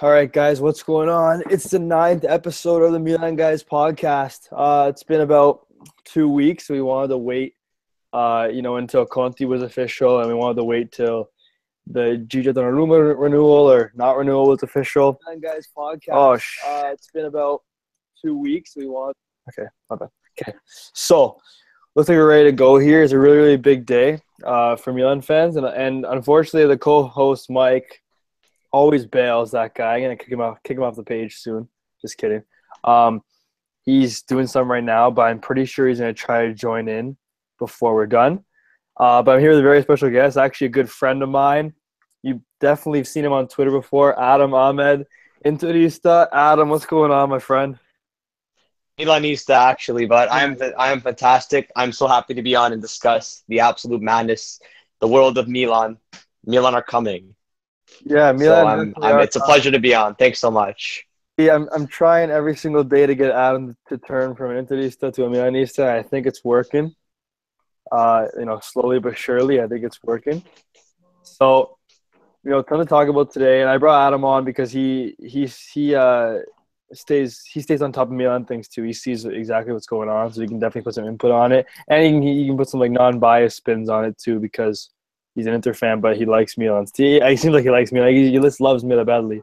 All right, guys, what's going on? It's the 9th episode of the Milan Guys podcast. It's been about 2 weeks. We wanted to wait, until Conte was official, and we wanted to wait till the Gigio Donnarumma renewal or not renewal was official. Milan Guys podcast. It's been about 2 weeks. Okay, my bad. Okay, so looks like we're ready to go here. It's a really, really big day for Milan fans, and unfortunately, the co-host Mike always bails. That guy. I'm gonna kick him off the page soon. Just kidding. He's doing some right now, but I'm pretty sure he's gonna try to join in before we're done. But I'm here with a very special guest, actually a good friend of mine. You definitely have seen him on Twitter before, Aadam Ahmed, Interista. Adam, what's going on, my friend? Milanista, actually, but I am fantastic. I'm so happy to be on and discuss the absolute madness, the world of Milan. Milan are coming. Yeah, Milan. So it's a pleasure to be on. Thanks so much. Yeah, I'm trying every single day to get Adam to turn from an Interista to a Milanista. I think it's working. Slowly but surely, I think it's working. So, ton to talk about today, and I brought Adam on because he stays on top of Milan things too. He sees exactly what's going on, so he can definitely put some input on it, and he can put some like non-biased spins on it too because he's an Inter fan, but he likes Milan. It seems like he likes Milan. He just loves Milan badly.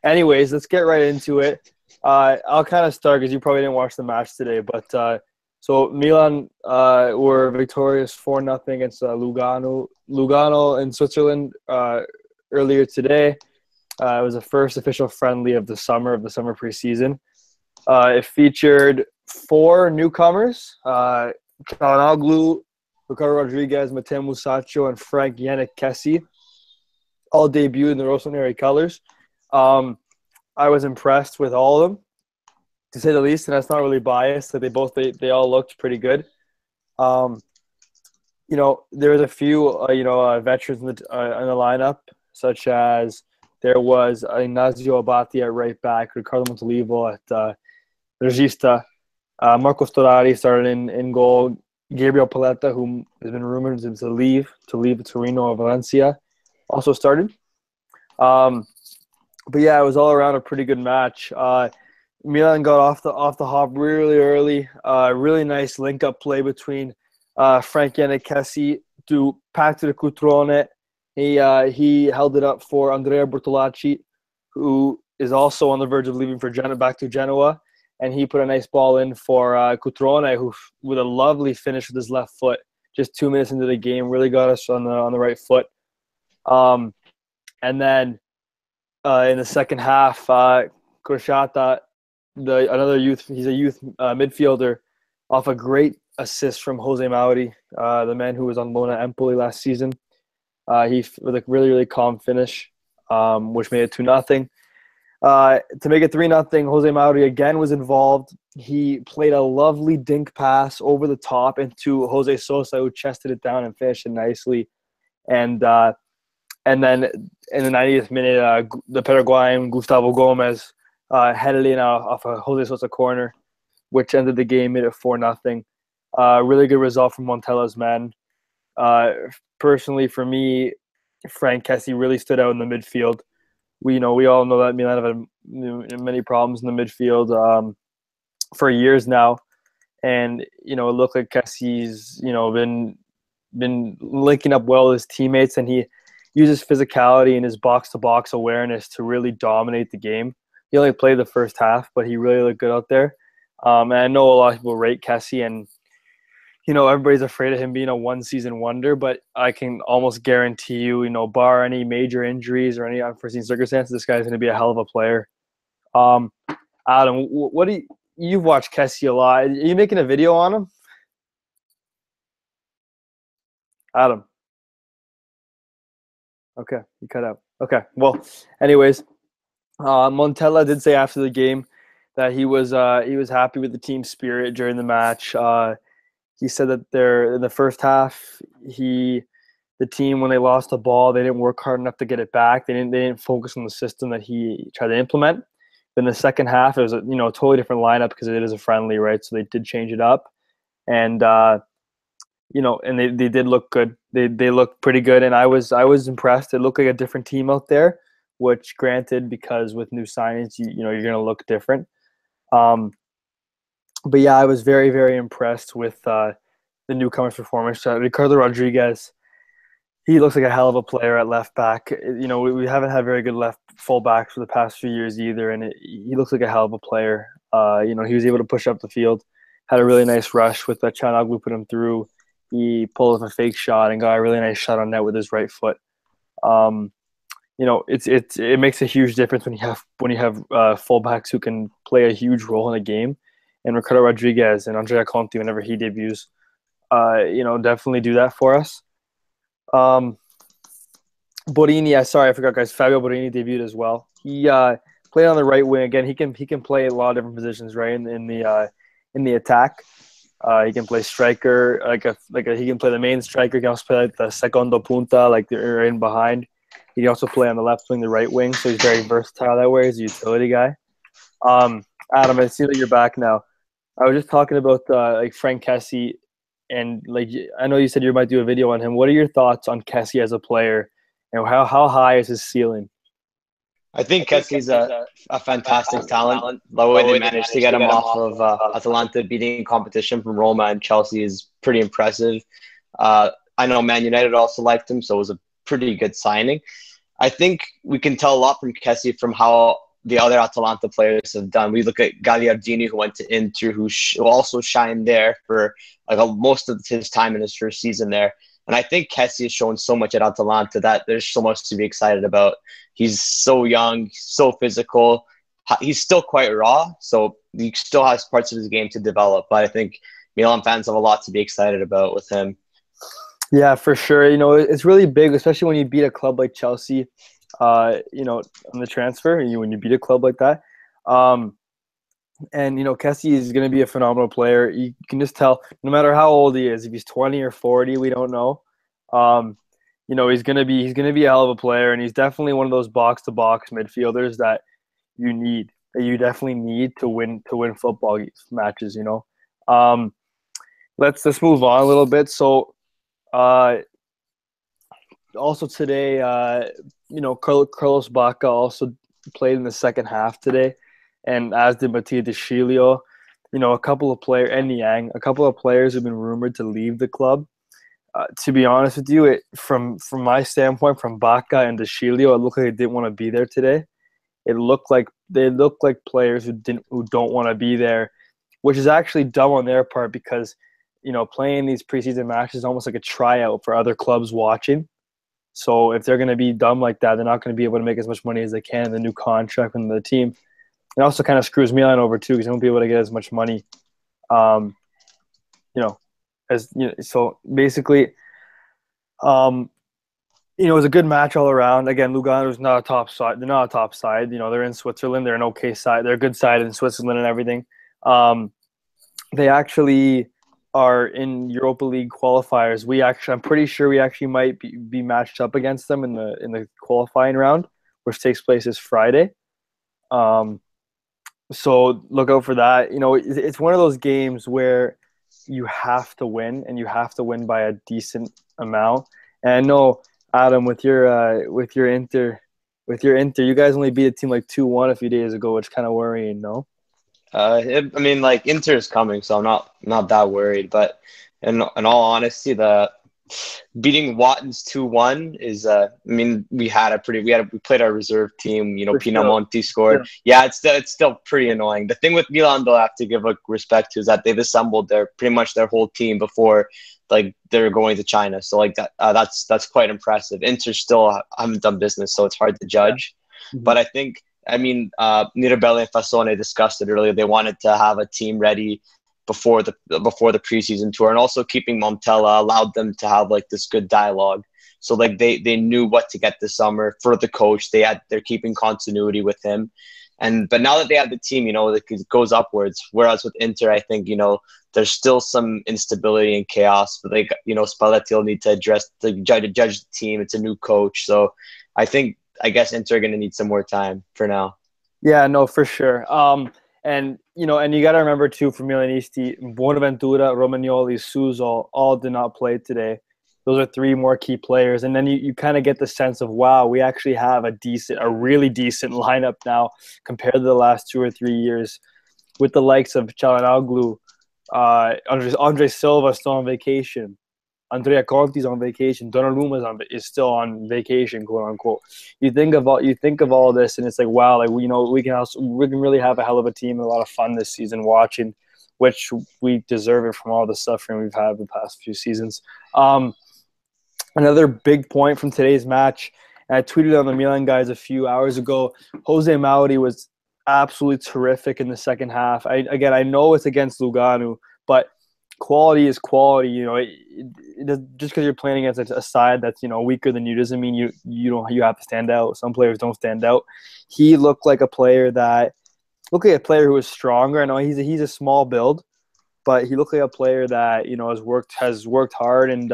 Anyways, let's get right into it. I'll kind of start because you probably didn't watch the match today. But so Milan were victorious 4-0 against Lugano in Switzerland earlier today. It was the first official friendly of the summer preseason. It featured 4 newcomers: Calhanoglu, Ricardo Rodriguez, Matteo Musacchio, and Frank Yannick Kessie, all debuted in the Rossoneri colors. I was impressed with all of them, to say the least, and that's not really biased. That they all looked pretty good. There was a few veterans in the lineup, such as there was Ignazio Abati at right back, Riccardo Montolivo at regista, Marco Storari started in goal. Gabriel Paletta, who has been rumored to leave Torino or Valencia, also started. But yeah, it was all around a pretty good match. Milan got off the hop really early. Really nice link-up play between Frank Yannick Kessie to pass to the Cutrone. He held it up for Andrea Bertolacci, who is also on the verge of leaving for back to Genoa. And he put a nice ball in for Cutrone, who with a lovely finish with his left foot. Just 2 minutes into the game, really got us on the right foot. And then in the second half, Crociata, another youth, he's a youth midfielder, off a great assist from Jose Mauri, the man who was on loan at Empoli last season. He with a really, really calm finish, which made it 2-0. To make it 3-0, Jose Mauri again was involved. He played a lovely dink pass over the top into Jose Sosa, who chested it down and finished it nicely. And then in the 90th minute, the Paraguayan Gustavo Gomez headed in off a Jose Sosa corner, which ended the game, made it 4-0. Really good result from Montella's men. Personally, for me, Frank Kessie really stood out in the midfield. We all know that Milan have had many problems in the midfield for years now, and it looked like Kessie's been linking up well with his teammates, and he uses physicality and his box-to-box awareness to really dominate the game. He only played the first half, but he really looked good out there. And I know a lot of people rate Kessie, and everybody's afraid of him being a one-season wonder, but I can almost guarantee you, bar any major injuries or any unforeseen circumstances, this guy's going to be a hell of a player. Adam, you've watched Kessie a lot. Are you making a video on him? Adam. Okay, you cut out. Okay, well, anyways, Montella did say after the game that he was happy with the team spirit during the match. He said that in the first half, the team, when they lost the ball, they didn't work hard enough to get it back. They didn't focus on the system that he tried to implement. Then the second half, it was a totally different lineup because it is a friendly, right? So they did change it up, and and they did look good. They looked pretty good, and I was impressed. It looked like a different team out there, which granted, because with new signings, you're going to look different. But yeah, I was very, very impressed with the newcomer's performance. Ricardo Rodriguez, he looks like a hell of a player at left back. We haven't had very good left full backs for the past few years either, and he looks like a hell of a player. He was able to push up the field, had a really nice rush with Çalhanoğlu put him through. He pulled off a fake shot and got a really nice shot on net with his right foot. It makes a huge difference when you have fullbacks who can play a huge role in a game. And Ricardo Rodriguez and Andrea Conti, whenever he debuts, definitely do that for us. Borini, I forgot, guys. Fabio Borini debuted as well. He played on the right wing again. He can play a lot of different positions, right? In the attack, he can play striker, he can play the main striker. He can also play like the secondo punta, like they're in behind. He can also play on the left wing, the right wing. So he's very versatile that way. He's a utility guy. Adam, I see that you're back now. I was just talking about Frank Kessie, and I know you said you might do a video on him. What are your thoughts on Kessie as a player, and how high is his ceiling? I think Kessie's a fantastic talent. The way they managed to get him off of Atalanta beating competition from Roma and Chelsea is pretty impressive. I know Man United also liked him, so it was a pretty good signing. I think we can tell a lot from Kessie from how the other Atalanta players have done. We look at Gagliardini, who went to Inter, who also shined there for most of his time in his first season there. And I think Kessie has shown so much at Atalanta that there's so much to be excited about. He's so young, so physical. He's still quite raw, so he still has parts of his game to develop. But I think Milan fans have a lot to be excited about with him. Yeah, for sure. It's really big, especially when you beat a club like Chelsea, on the transfer, when you beat a club like that. And, Kessie is going to be a phenomenal player. You can just tell, no matter how old he is, if he's 20 or 40, we don't know. He's going to be a hell of a player, and he's definitely one of those box-to-box midfielders that you definitely need to win football matches, Let's move on a little bit. So, also today, Carlos Bacca also played in the second half today, and as did Mattia De Sciglio. A couple of players, and Yang, a couple of players have been rumored to leave the club. To be honest with you, from my standpoint, from Bacca and De Sciglio, it looked like they didn't want to be there today. It looked like players who don't want to be there, which is actually dumb on their part because playing these preseason matches is almost like a tryout for other clubs watching. So if they're going to be dumb like that, they're not going to be able to make as much money as they can in the new contract from the team. It also kind of screws Milan over too because they won't be able to get as much money. So basically, it was a good match all around. Again, Lugano is not a top side. They're not a top side. They're in Switzerland. They're an okay side. They're a good side in Switzerland and everything. They actually are in Europa League qualifiers. I'm pretty sure we actually might be matched up against them in the qualifying round, which takes place this Friday. So look out for that. It's one of those games where you have to win, and you have to win by a decent amount. And I know, Adam, with your Inter, you guys only beat a team like 2-1 a few days ago, which is kind of worrying, no? Inter is coming, so I'm not that worried. But in all honesty, the beating Wattens 2-1 is we played our reserve team. Pinamonti scored. Yeah, it's still pretty annoying. The thing with Milan, though, I have to give respect to is that they've assembled pretty much their whole team before they're going to China. So that's quite impressive. Inter still haven't done business, so it's hard to judge. Yeah. Mm-hmm. But I think. Mirabelli and Fassone discussed it earlier. They wanted to have a team ready before the preseason tour, and also keeping Montella allowed them to have this good dialogue. So they knew what to get this summer for the coach. They're keeping continuity with him, but now that they have the team, it goes upwards. Whereas with Inter, I think there's still some instability and chaos. But Spalletti will need to judge the team. It's a new coach, so I guess Inter are going to need some more time for now. Yeah, no, for sure. And you got to remember too, for Milanisti, Bonaventura, Romagnoli, Suso all did not play today. Those are three more key players. And then you kind of get the sense of, wow, we actually have a really decent lineup now compared to the last 2 or 3 years with the likes of Çalhanoğlu, Andre Silva still on vacation. Andrea Conti's on vacation. Donnarumma is still on vacation, quote unquote. You think of all this, and it's like, wow, like we can really have a hell of a team and a lot of fun this season watching, which we deserve it from all the suffering we've had the past few seasons. Another big point from today's match, and I tweeted on the Milan guys a few hours ago. Jose Mauri was absolutely terrific in the second half. I know it's against Lugano, but quality is quality. Just because you're playing against a side that's weaker than you doesn't mean you have to stand out. Some players don't stand out. He looked like a player who was stronger. I know he's a small build, but he looked like a player that has worked hard and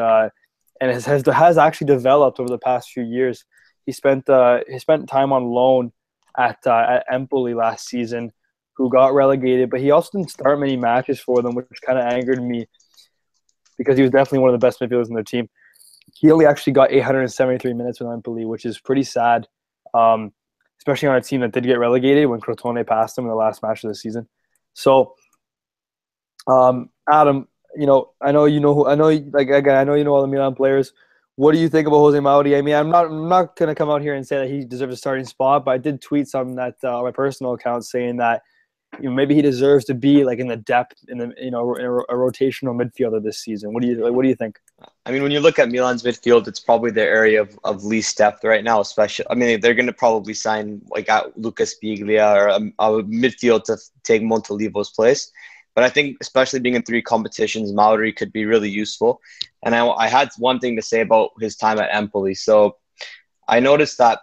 has actually developed over the past few years. He spent time on loan at Empoli last season, who got relegated, but he also didn't start many matches for them, which kind of angered me because he was definitely one of the best midfielders in their team. He only actually got 873 minutes with Empoli, which is pretty sad, especially on a team that did get relegated when Crotone passed them in the last match of the season. So, Adam, I know you know all the Milan players. What do you think about Jose Mauri? I mean, I'm not gonna come out here and say that he deserves a starting spot, but I did tweet something that on my personal account saying that maybe he deserves to be like in the depth in the a rotational midfielder this season. What do you think? I mean, when you look at Milan's midfield, it's probably their area of least depth right now. Especially, I mean, they're going to probably sign like Lucas Biglia or a midfield to take Montolivo's place. But I think, especially being in 3 competitions, Mauri could be really useful. And I had one thing to say about his time at Empoli. So I noticed that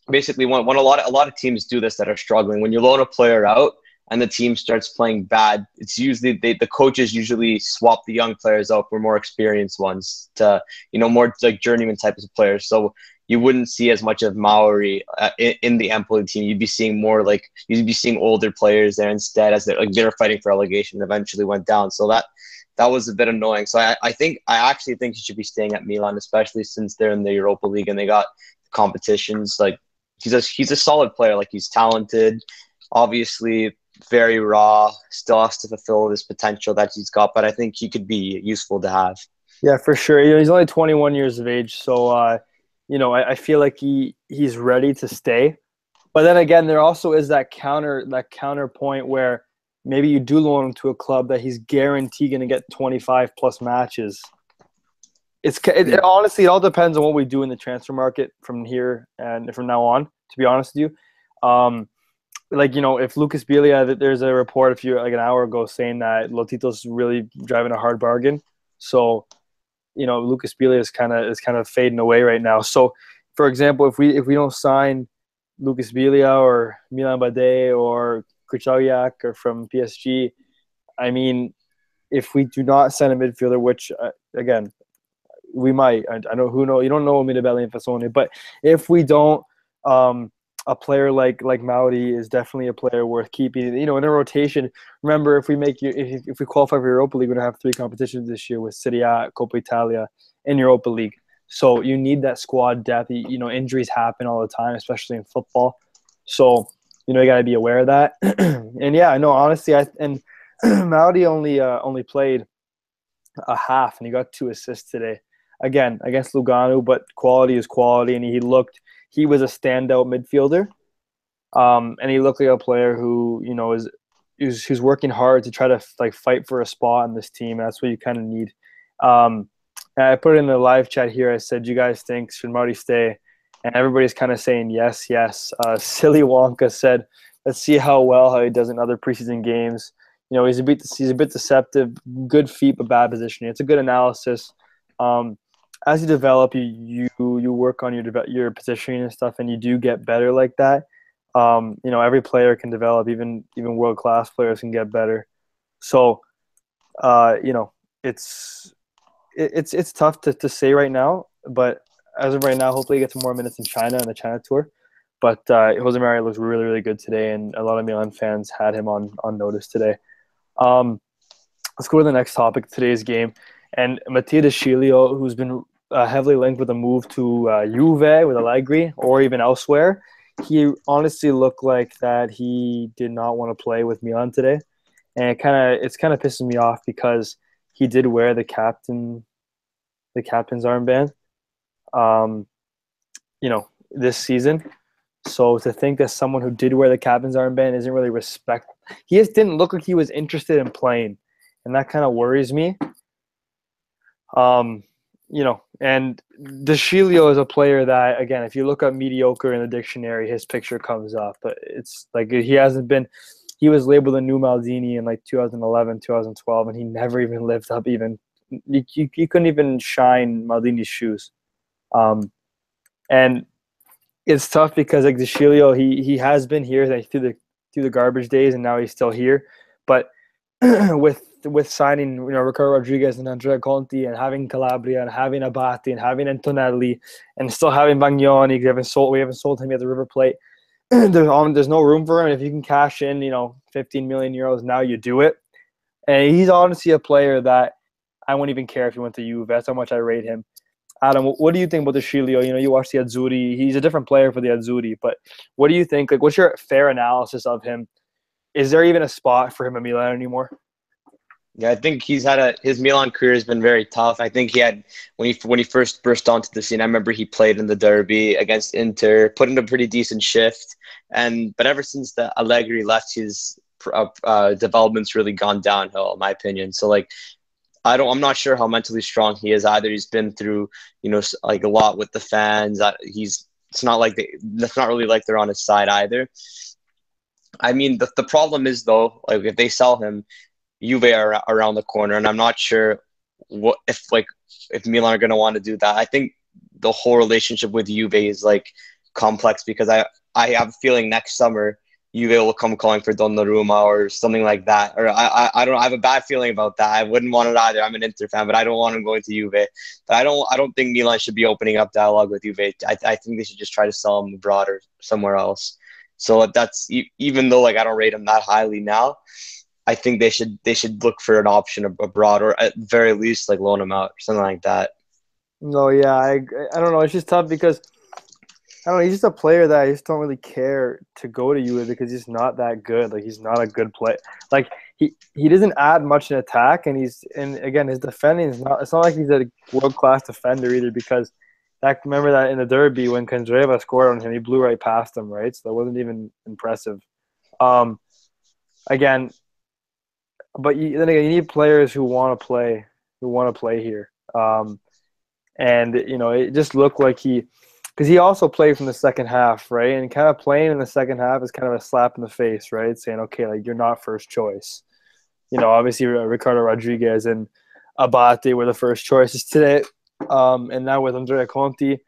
basically when a lot of teams do this that are struggling, when you loan a player out and the team starts playing bad, it's usually the coaches usually swap the young players out for more experienced ones to more like journeyman types of players. So you wouldn't see as much of Mauri in the Empoli team. You'd be seeing older players there instead, as they're fighting for relegation. Eventually went down, so that was a bit annoying. So I actually think he should be staying at Milan, especially since they're in the Europa League and they got competitions. Like he's a solid player. Like he's talented, obviously very raw, still has to fulfill this potential that he's got. But I think he could be useful to have. Yeah, for sure. He's only 21 years of age, so I feel like he's ready to stay. But then again, there also is that counterpoint where maybe you do loan him to a club that he's guaranteed going to get 25 plus matches. Honestly, it all depends on what we do in the transfer market from here and from now on, to be honest with you. If Lucas Biglia, there's a report an hour ago saying that Lotito's really driving a hard bargain. So, Lucas Biglia is kind of fading away right now. So, for example, if we don't sign Lucas Biglia or Milan Bade or Krychowiak or from PSG, I mean, if we do not sign a midfielder, which again we might, I know who know you don't know Mirabelli and Fasone, but if we don't, a player like Mauri is definitely a player worth keeping. In a rotation. Remember, if we qualify for Europa League, we're gonna have 3 competitions this year with Serie A, Coppa Italia, and Europa League. So you need that squad depth. Injuries happen all the time, especially in football. So you gotta be aware of that. And yeah, I know. Honestly, Mauri only played a half, and he got 2 assists today. Again, against Lugano, but quality is quality, and he was a standout midfielder, and he looked like a player who who's working hard to try to fight for a spot in this team. That's what you kind of need. And I put it in the live chat here. I said, "You guys think should Mauri stay?" And everybody's kind of saying yes. Silly Wonka said, "Let's see how he does in other preseason games." He's a bit deceptive. Good feet, but bad positioning. It's a good analysis. As you develop, you work on your positioning and stuff, and you do get better like that. Every player can develop, even world class players can get better. So, it's tough to say right now. But as of right now, hopefully he gets more minutes in China and the China tour. But Jose Mauri looks really, really good today, and a lot of Milan fans had him on notice today. Let's go to the next topic, today's game. And Mattia De Sciglio, who's been heavily linked with a move to Juve with Allegri or even elsewhere. He honestly looked like that he did not want to play with Milan today, and it's kind of pissing me off because he did wear the captain's armband, this season. So to think that someone who did wear the captain's armband isn't really respect, he just didn't look like he was interested in playing, and that kind of worries me. And De Sciglio is a player that, again, if you look up mediocre in the dictionary, his picture comes up. But it's like he was labeled a new Maldini in like 2011, 2012, and he never even lived up even. You couldn't even shine Maldini's shoes. And it's tough because like De Sciglio, he has been here like through the garbage days, and now he's still here. But with signing Ricardo Rodriguez and Andrea Conti and having Calabria and having Abati and having Antonelli and still having Bagnoni, we haven't sold him yet at the River Plate. There's no room for him. If you can cash in 15 million euros now, you do it. And he's honestly a player that I wouldn't even care if he went to Juve. That's how much I rate him. Adam, what do you think about De Sciglio? You watch the Azzurri. He's a different player for the Azzurri, but what do you think? Like, what's your fair analysis of him? Is there even a spot for him at Milan anymore? Yeah, I think his Milan career has been very tough. I think he had when he first burst onto the scene. I remember he played in the derby against Inter, put in a pretty decent shift, but ever since the Allegri left, his development's really gone downhill, in my opinion. So like, I'm not sure how mentally strong he is either. He's been through like a lot with the fans. It's not really like they're on his side either. I mean, the problem is though, like if they sell him, Juve are around the corner, and I'm not sure if Milan are going to want to do that. I think the whole relationship with Juve is like complex because I have a feeling next summer Juve will come calling for Donnarumma or something like that. Or I don't. I have a bad feeling about that. I wouldn't want it either. I'm an Inter fan, but I don't want him going to Juve. But I don't think Milan should be opening up dialogue with Juve. I think they should just try to sell him abroad or somewhere else. So that's even though like I don't rate him that highly now. I think they should look for an option abroad, or at very least like loan him out or something like that. No, yeah, I don't know. It's just tough because I don't know. He's just a player that I just don't really care to go to Juve because he's not that good. Like he's not a good player. Like he doesn't add much in attack, and again his defending is not. It's not like he's a world class defender either. Because remember that in the derby when Candreva scored on him, he blew right past him, right? So that wasn't even impressive. Again. But then again, you need players who want to play here. And it just looked like because he also played from the second half, right? And kind of playing in the second half is kind of a slap in the face, right? Saying, okay, like you're not first choice. Obviously Ricardo Rodriguez and Abate were the first choices today. And now with Andrea Conti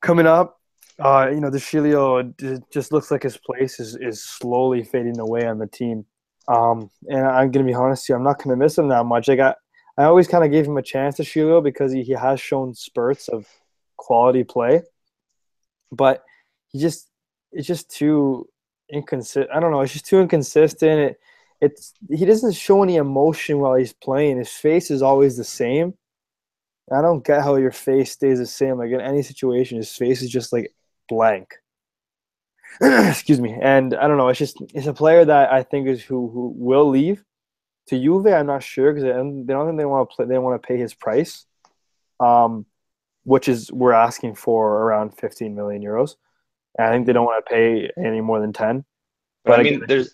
coming up, De Sciglio just looks like his place is slowly fading away on the team. And I'm gonna be honest here, I'm not gonna miss him that much. I always kind of gave him a chance to Sciglio because he has shown spurts of quality play, but it's just too inconsistent. I don't know. It's just too inconsistent. He doesn't show any emotion while he's playing. His face is always the same. I don't get how your face stays the same. Like in any situation, his face is just like blank. Excuse me. And I don't know. It's a player that I think is who will leave to Juve. I'm not sure because they don't think they want to play. They want to pay his price, which is we're asking for around 15 million euros. And I think they don't want to pay any more than 10. But I mean, go ahead.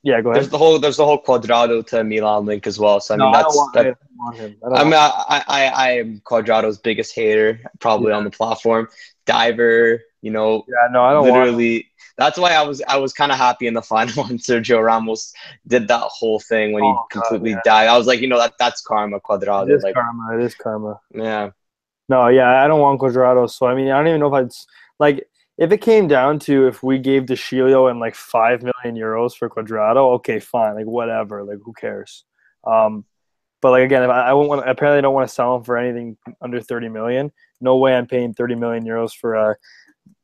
There's the whole Quadrado to Milan link as well. So I mean, I don't want him. I am Quadrado's biggest hater probably on the platform. Diver, Yeah, no, I don't want him. That's why I was kind of happy in the final when Sergio Ramos did that whole thing when he completely died. I was like, that's karma, Quadrado. It is karma. Yeah. No, yeah, I don't want Quadrado. So I mean, I don't even know if if it came down to if we gave De Sciglio and like 5 million euros for Quadrado, okay, fine, like whatever, like who cares? But like again, if I apparently don't want to sell him for anything under 30 million. No way I'm paying 30 million euros for a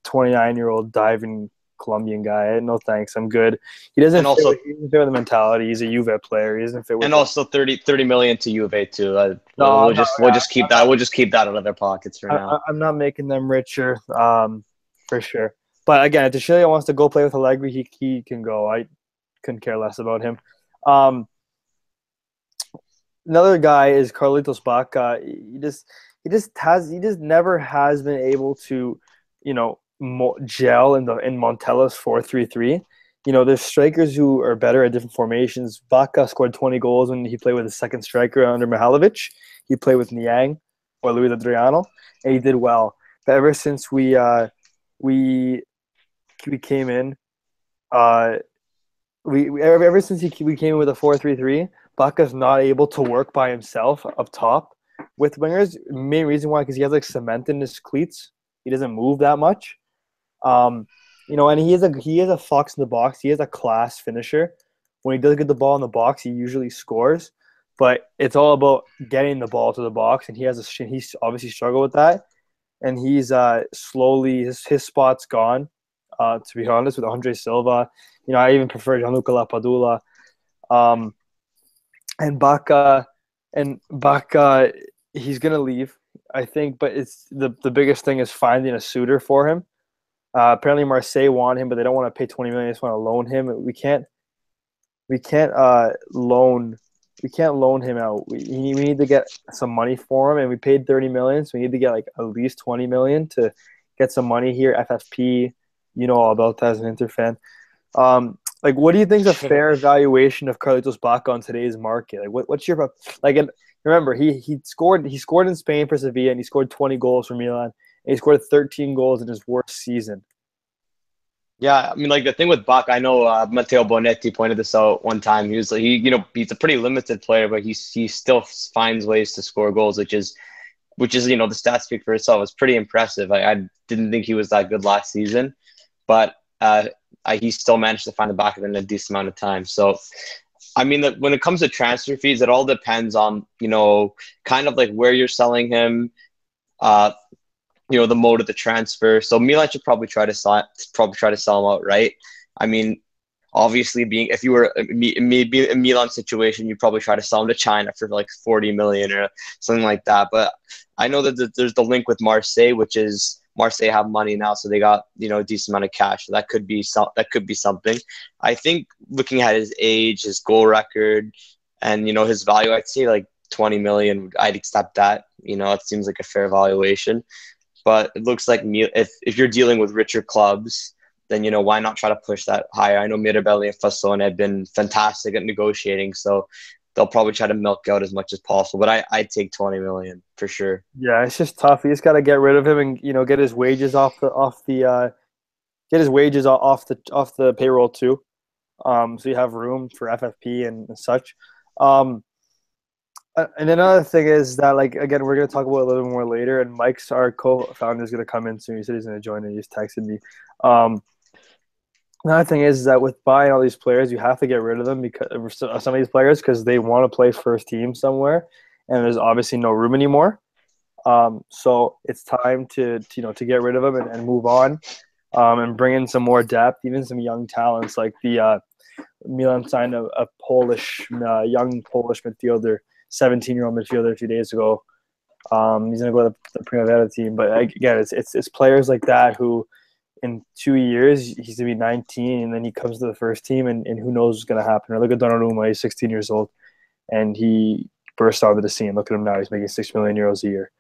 29-year-old diving Colombian guy. No thanks, I'm good. He doesn't fit with the mentality. He's a Juve player. He doesn't fit with. And also 30 million to Juve too. No, we'll just keep that. We'll just keep that out of their pockets for now. I'm not making them richer, for sure. But again, if Sciglio wants to go play with Allegri, he can go. I couldn't care less about him. Another guy is Carlitos Bacca. He just never has been able to, gel in Montella's 4-3-3. There's strikers who are better at different formations. Bacca scored 20 goals when he played with the second striker under Mihalovic. He played with Niang or Luis Adriano, and he did well. But ever since we came in, ever since we came in with a 4-3-3, Bacca's not able to work by himself up top with wingers. Main reason why, because he has like cement in his cleats. He doesn't move that much. And he is a fox in the box. He is a class finisher. When he does get the ball in the box, he usually scores. But it's all about getting the ball to the box, and he's obviously struggled with that. And he's slowly his spot's gone. To be honest, with Andre Silva, I even prefer Luca LaPorta. And Bacca, he's gonna leave, I think. But it's the biggest thing is finding a suitor for him. Apparently, Marseille want him, but they don't want to pay 20 million. They just want to loan him. We can't loan him out. We need to get some money for him, and we paid 30 million, so we need to get like at least 20 million to get some money here. FFP, all about that as an Inter fan. What do you think is a fair valuation of Carlitos Bacca on today's market? What's your and remember he scored in Spain for Sevilla, and he scored 20 goals for Milan, and he scored 13 goals in his worst season. Yeah, I mean, the thing with Bacca, I know Matteo Bonetti pointed this out one time. He was he's a pretty limited player, but he still finds ways to score goals, which is the stats speak for itself. It's pretty impressive. I didn't think he was that good last season, but he still managed to find the back of it in a decent amount of time. So, I mean, when it comes to transfer fees, it all depends on, kind of where you're selling him, the mode of the transfer. So Milan should probably try to sell him out, right? I mean, obviously, if you were maybe in Milan's situation, you'd probably try to sell him to China for 40 million or something like that. But I know that there's the link with Marseille, which is Marseille have money now, so they got a decent amount of cash. So that could be something. I think looking at his age, his goal record, and his value, I'd say 20 million. I'd accept that. It seems like a fair valuation. But it looks like if you're dealing with richer clubs, then why not try to push that higher? I know Mirabelli and Fassone have been fantastic at negotiating, so they'll probably try to milk out as much as possible. But I'd take 20 million for sure. Yeah, it's just tough. You just got to get rid of him and get his wages off the payroll too. So you have room for FFP and such. And another thing is that again, we're gonna talk about it a little more later. And Mike's our co-founder is gonna come in soon. He said he's gonna join, and he just texted me. Another thing is that with buying all these players, you have to get rid of them because some of these players because they want to play first team somewhere, and there's obviously no room anymore. So it's time to get rid of them and move on, and bring in some more depth, even some young talents like the Milan signed a young Polish midfielder, 17-year-old midfielder a few days ago. He's gonna go to the Primavera team, but again, it's players like that who. In 2 years, he's going to be 19, and then he comes to the first team, and who knows what's going to happen. Or look at Donnarumma, he's 16 years old, and he burst onto the scene. Look at him now. He's making €6 million a year.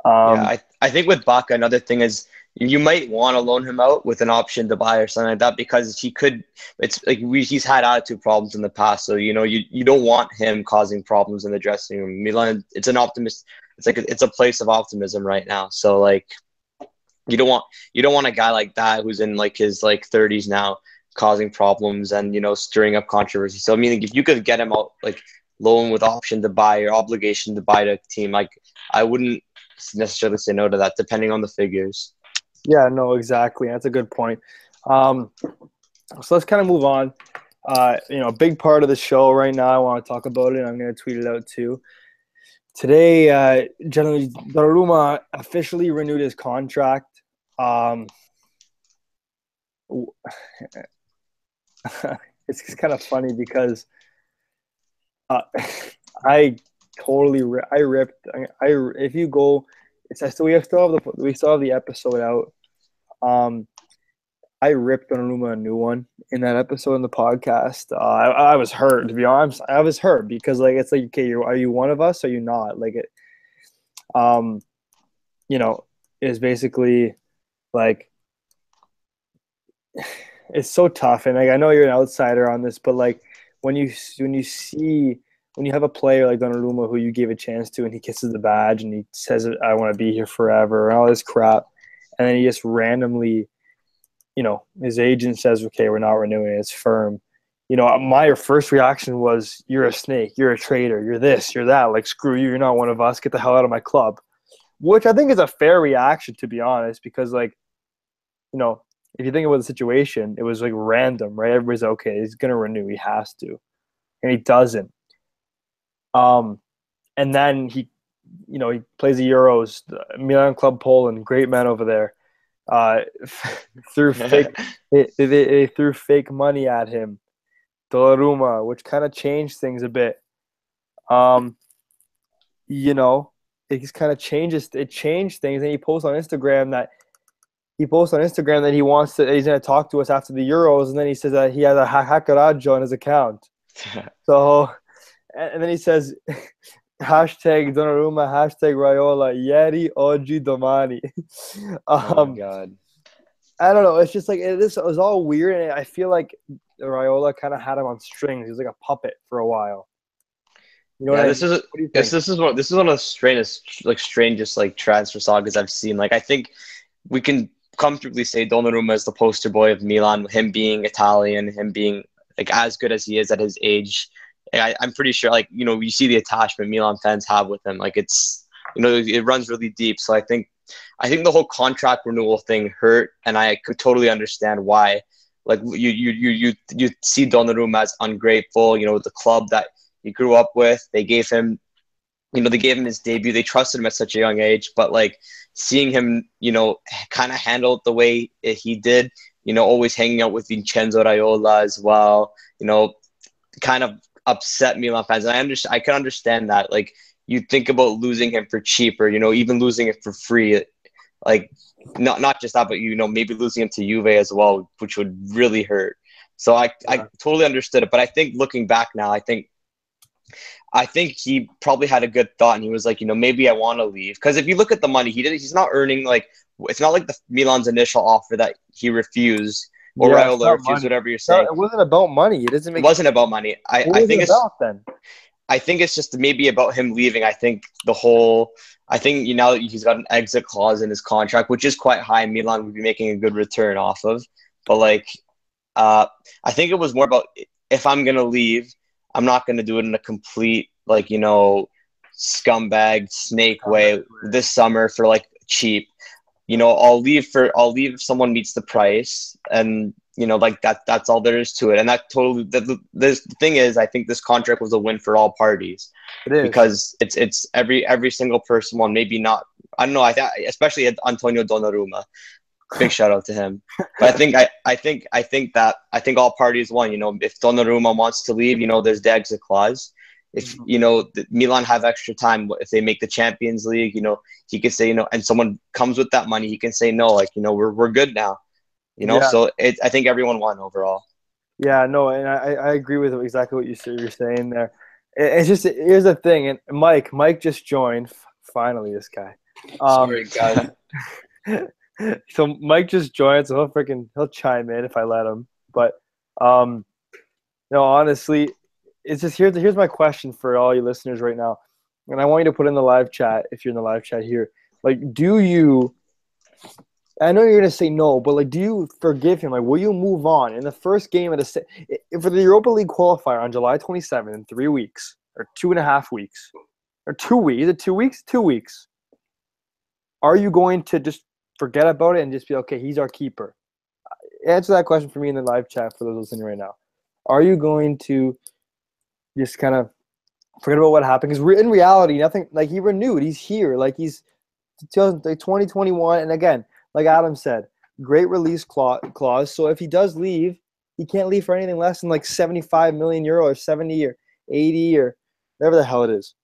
I think with Bacca, another thing is you might want to loan him out with an option to buy or something like that because he could – he's had attitude problems in the past. So, you don't want him causing problems in the dressing room. Milan, it's an optimist – it's a place of optimism right now. So, you don't want a guy like that who's in his 30s now causing problems and stirring up controversy. So I mean, if you could get him out loan with option to buy or obligation to buy the team, I wouldn't necessarily say no to that, depending on the figures. Yeah, no, exactly. That's a good point. So let's kind of move on. A big part of the show right now. I want to talk about it. I'm going to tweet it out too. Today, generally, Donnarumma officially renewed his contract. it's kind of funny because I totally I ripped. If you go, it's so we still have the episode out. I ripped Donnarumma a new one in that episode in the podcast. I was hurt, to be honest. I was hurt because it's like, okay, are you one of us? Or are you not? Like it, is basically like it's so tough. And I know you're an outsider on this, but when you have a player like Donnarumma who you gave a chance to, and he kisses the badge and he says, "I want to be here forever," and all this crap, and then he just randomly. His agent says, okay, we're not renewing it. It's firm. My first reaction was, you're a snake. You're a traitor. You're this. You're that. Screw you. You're not one of us. Get the hell out of my club. Which I think is a fair reaction, to be honest, because, if you think about the situation, it was, random, right? Everybody's okay. He's going to renew. He has to. And he doesn't. And then he plays the Euros, Milan Club Poland, great man over there. Threw fake they threw fake money at him, Donnarumma, which kind of changed things a bit. It just kind of changed things. And he posts on Instagram that he's going to talk to us after the Euros, and then he says that he has a hackeraggio on his account. So, and then he says. Hashtag Donnarumma, hashtag Raiola, ieri, oggi, domani. Oh my God. I don't know. It's just it was all weird, and I feel like Raiola kind of had him on strings. He was like a puppet for a while. This is one of the strangest transfer sagas I've seen. I think we can comfortably say Donnarumma is the poster boy of Milan. Him being Italian, him being as good as he is at his age. I'm pretty sure, you see the attachment Milan fans have with him. It's, it runs really deep. So I think the whole contract renewal thing hurt, and I could totally understand why. You see Donnarumma as ungrateful. The club that he grew up with, they gave him his debut. They trusted him at such a young age, but seeing him, kind of handle it the way he did, always hanging out with Vincenzo Raiola as well, kind of upset Milan fans. And I can understand that. You think about losing him for cheap, or even losing it for free. Not just that, but maybe losing him to Juve as well, which would really hurt. So I totally understood it. But I think looking back now, I think he probably had a good thought, and he was like, maybe I want to leave, because if you look at the money he's not earning. It's not like the Milan's initial offer that he refused. Or Raiola refused, whatever you're saying. It wasn't about money. It wasn't about money. I think it's just maybe about him leaving. I think now that he's got an exit clause in his contract, which is quite high, Milan would be making a good return off of. But I think it was more about, if I'm gonna leave, I'm not gonna do it in a complete scumbag snake way this summer for cheap. I'll leave if someone meets the price, and that's all there is to it. And that totally, the thing is, I think this contract was a win for all parties. It is, because it's every single person. Well, maybe not. I don't know. Especially Antonio Donnarumma. Big shout out to him. But I think all parties won. If Donnarumma wants to leave, there's the exit clause. If Milan have extra time, if they make the Champions League, he could say, and someone comes with that money, he can say no, we're good now, So I think everyone won overall. Yeah, no, and I agree with exactly what you're saying there. It's just, here's the thing, and Mike just joined. Finally, this guy. Sorry, guys. So Mike just joined, so he'll chime in if I let him. But honestly. It's just here's my question for all you listeners right now, and I want you to put in the live chat if you're in the live chat here. Do you? I know you're gonna say no, but do you forgive him? Will you move on in the first game of for the Europa League qualifier on July 27th in 3 weeks or 2.5 weeks or 2 weeks? Is it 2 weeks? 2 weeks. Are you going to just forget about it and just be okay? He's our keeper. Answer that question for me in the live chat for those listening right now. Are you going to just kind of forget about what happened? Because in reality, nothing. He renewed. He's here. He's 2021. And again, like Adam said, great release clause. So if he does leave, he can't leave for anything less than like 75 million euro or 70 or 80 or whatever the hell it is.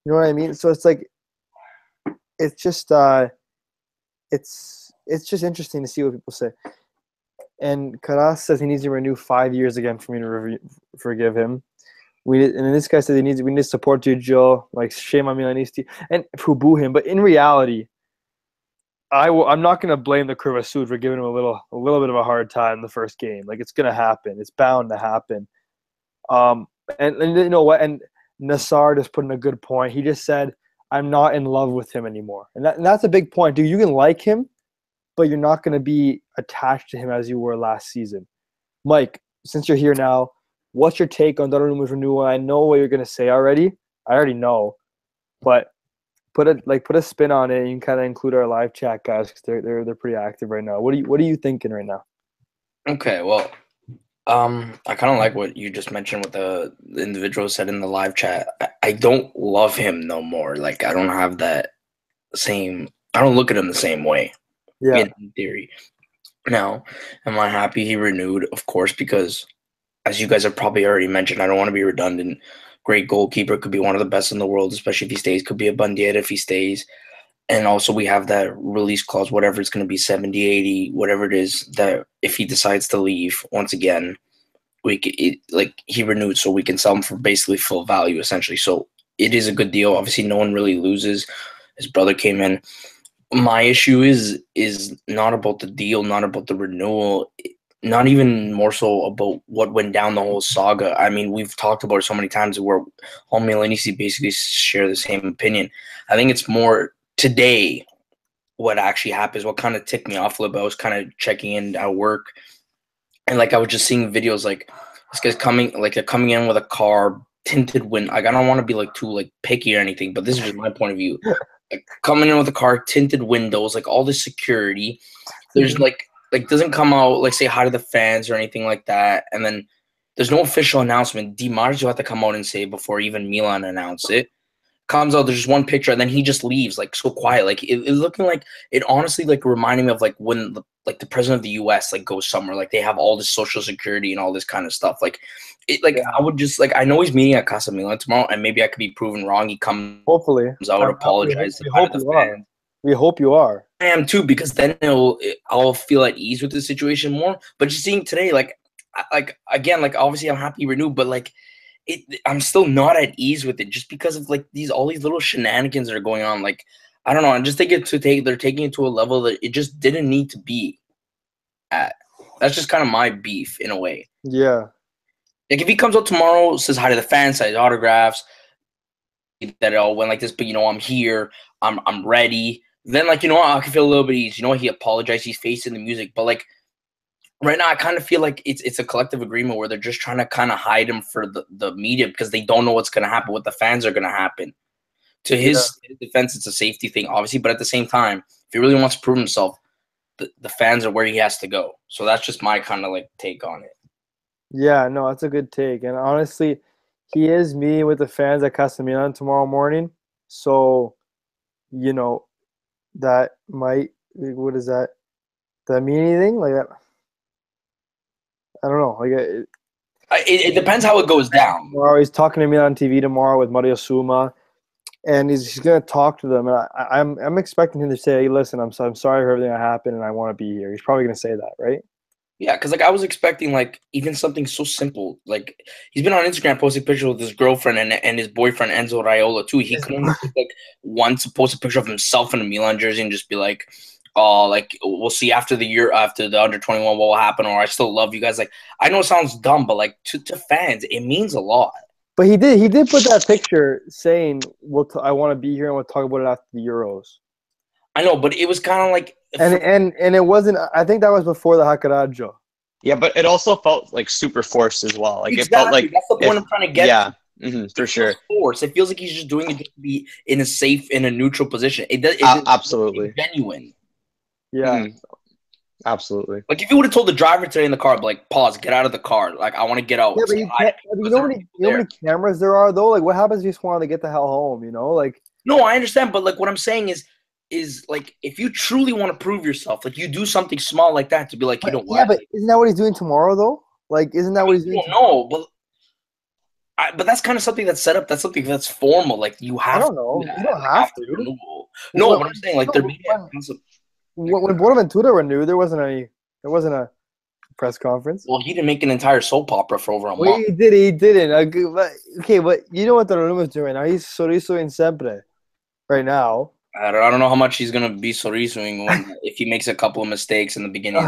You know what I mean? So it's like, it's just it's just interesting to see what people say. And Karas says he needs to renew 5 years again for me to forgive him. And then this guy says we need to support you, Joe. Like, shame on Milanisti and who boo him. But in reality, I'm not going to blame the Curva for giving him a little bit of a hard time the first game. Like, it's going to happen. It's bound to happen. And you know what? And Nassar just put in a good point. He just said, I'm not in love with him anymore. And that's a big point, dude. You can like him, but you're not going to be attached to him as you were last season. Mike, since you're here now, what's your take on Donnarumma's renewal? I know what you're going to say already. I already know. But put a spin on it. You can kind of include our live chat guys because they're pretty active right now. What are you thinking right now? Okay, well, I kind of like what you just mentioned what the individual said in the live chat. I don't love him no more. Like, I don't have that same – I don't look at him the same way. Yeah. In theory. Now, am I happy he renewed? Of course, because as you guys have probably already mentioned, I don't want to be redundant. Great goalkeeper, could be one of the best in the world, especially if he stays. Could be a Bandiera if he stays. And also we have that release clause, whatever it's going to be, 70, 80, whatever it is, that if he decides to leave, once again, he renewed so we can sell him for basically full value, essentially. So it is a good deal. Obviously, no one really loses. His brother came in. My issue is not about the deal, not about the renewal, not even more so about what went down the whole saga. I mean, we've talked about it so many times where all Milanisti basically share the same opinion. I think it's more today what actually happens, what kind of ticked me off a little bit. I was kind of checking in at work, and like I was just seeing videos like this guy's coming in with a car, tinted window. Like, I don't want to be like too like picky or anything, but this is just my point of view. Like, coming in with a car, tinted windows, like all this security. There's like doesn't come out, like, say hi to the fans or anything like that. And then there's no official announcement. Di Marzio had to come out and say it before even Milan announced it. Comes out, there's just one picture, and then he just leaves, like, so quiet. Like, it looking like it honestly like reminded me of like when the president of the US like goes somewhere, like they have all this social security and all this kind of stuff. Like, I would just like, I know he's meeting at Casa Milan tomorrow, and maybe I could be proven wrong. He comes out, apologizes to the fans. We hope you are. I am too, because then I'll feel at ease with the situation more. But just seeing today, like again, like obviously I'm happy he renewed, but like I'm still not at ease with it just because of like all these little shenanigans that are going on. Like, I don't know. I just think they're taking it to a level that it just didn't need to be at. That's just kind of my beef in a way. Yeah. Like, if he comes out tomorrow, says hi to the fans, signs autographs, that it all went like this, but I'm here, I'm ready. Then, like, I can feel a little bit easy. He apologized, he's facing the music, but like right now, I kind of feel like it's a collective agreement where they're just trying to kind of hide him for the media because they don't know what's going to happen, what the fans are going to happen. To his defense, it's a safety thing, obviously, but at the same time, if he really wants to prove himself, the fans are where he has to go. So that's just my kind of like take on it. Yeah, no, that's a good take. And honestly, he is meeting with the fans at Casa Milan tomorrow morning. So, that might, what is that? Does that mean anything? Like, I don't know. Like, it depends how it goes down. He's talking to me on TV tomorrow with Mario Suma, and he's going to talk to them. And I'm expecting him to say, "Hey, listen, I'm sorry for everything that happened, and I want to be here." He's probably going to say that, right? Yeah, because like I was expecting like even something so simple. Like, he's been on Instagram posting pictures with his girlfriend and his boyfriend Enzo Raiola too. He could only like once post a picture of himself in a Milan jersey and just be like, "Oh, like we'll see after the under 21 what will happen," or "I still love you guys." Like, I know it sounds dumb, but like to fans, it means a lot. But he did put that picture saying, "I want to be here and we'll talk about it after the Euros." I know, but it was kind of like and it wasn't. I think that was before the Hackeraggio. Yeah, but it also felt like super forced as well. Like, exactly. It felt like that's the point I'm trying to get. Yeah, for sure. Force. It feels like he's just doing it just to be in a neutral position. Absolutely genuine. Yeah, absolutely. Like, if you would have told the driver today in the car, like, pause, get out of the car. Like, I want to get out. Yeah, but you know how many cameras there are though? Like, what happens if you just wanted to get the hell home? Like. No, I understand, but like what I'm saying is, is like if you truly want to prove yourself, like you do something small like that to be like, you know what? Yeah, but isn't that what he's doing tomorrow though? Like, isn't that what he's doing? No, but that's kind of something that's set up. That's something that's formal. Like you have. I don't know. You don't have to. Renewal. No, what I'm saying, like there be when Bonaventura renewed, there wasn't a press conference. Well, he didn't make an entire soap opera for over a month. He didn't. Okay, but you know what Donnarumma is doing now? He's sorriso in sempre right now. I don't know how much he's gonna be sorrisoing if he makes a couple of mistakes in the beginning.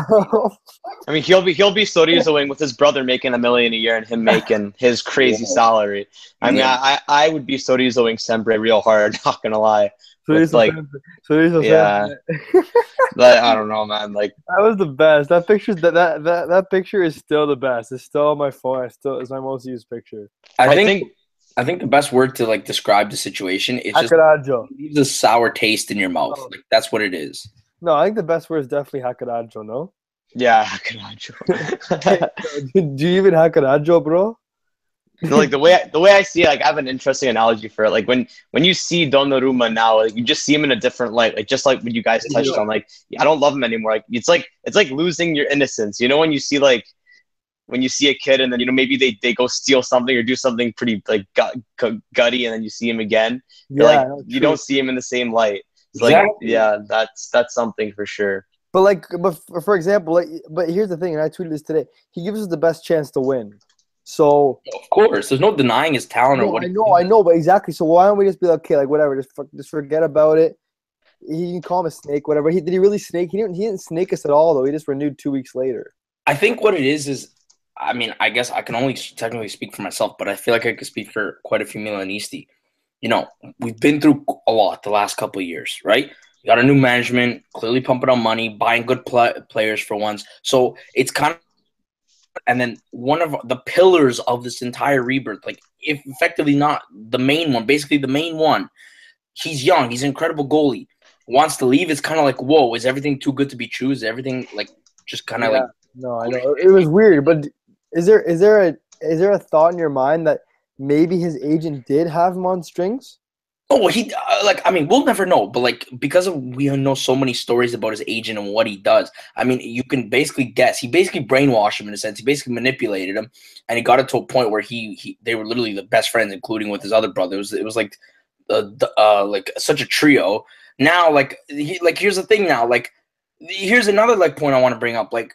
I mean, he'll be sorrisoing with his brother making $1 million a year and him making his crazy salary. I mean, I would be sorrisoing sempre real hard. Not gonna lie. Chorizo yeah. But I don't know, man. Like that was the best. That picture, that picture is still the best. It's still on my phone. It's my most used picture. I think the best word to like describe the situation is just leaves a sour taste in your mouth. No. Like that's what it is. No, I think the best word is definitely hackeraggio. No. Yeah, hackeraggio. Do you even hackeraggio, bro? Like the way I see it, like I have an interesting analogy for it. Like when you see Donnarumma now, like you just see him in a different light. Like just like what you guys touched on, like I don't love him anymore. Like it's like losing your innocence. You know when you see a kid and then maybe they go steal something or do something pretty like gutty and then you see him again. Yeah, like you don't see him in the same light. It's like that's something for sure. But for example, but here's the thing, and I tweeted this today. He gives us the best chance to win. So of course, there's no denying his talent or what. I know, but exactly. So why don't we just be like, okay, like whatever, just forget about it. He can call him a snake, whatever. Did he really snake? He didn't snake us at all, though. He just renewed 2 weeks later. I think what it is, I mean, I guess I can only technically speak for myself, but I feel like I could speak for quite a few Milanisti. We've been through a lot the last couple of years, right? We got a new management, clearly pumping out money, buying good players for once. So it's kind of. And then one of the pillars of this entire rebirth, like if effectively not the main one, basically the main one, he's young, he's an incredible goalie, wants to leave. It's kind of like, whoa, is everything too good to be true? Is everything like just kind of like? No, I know it was weird, but is there a thought in your mind that maybe his agent did have him on strings? Oh, he we'll never know, but like because we know so many stories about his agent and what he does. I mean, you can basically guess. He basically brainwashed him in a sense. He basically manipulated him, and he got it to a point where they were literally the best friends, including with his other brother. It was like like such a trio. Now, here's the thing. Now, here's another point I want to bring up. Like,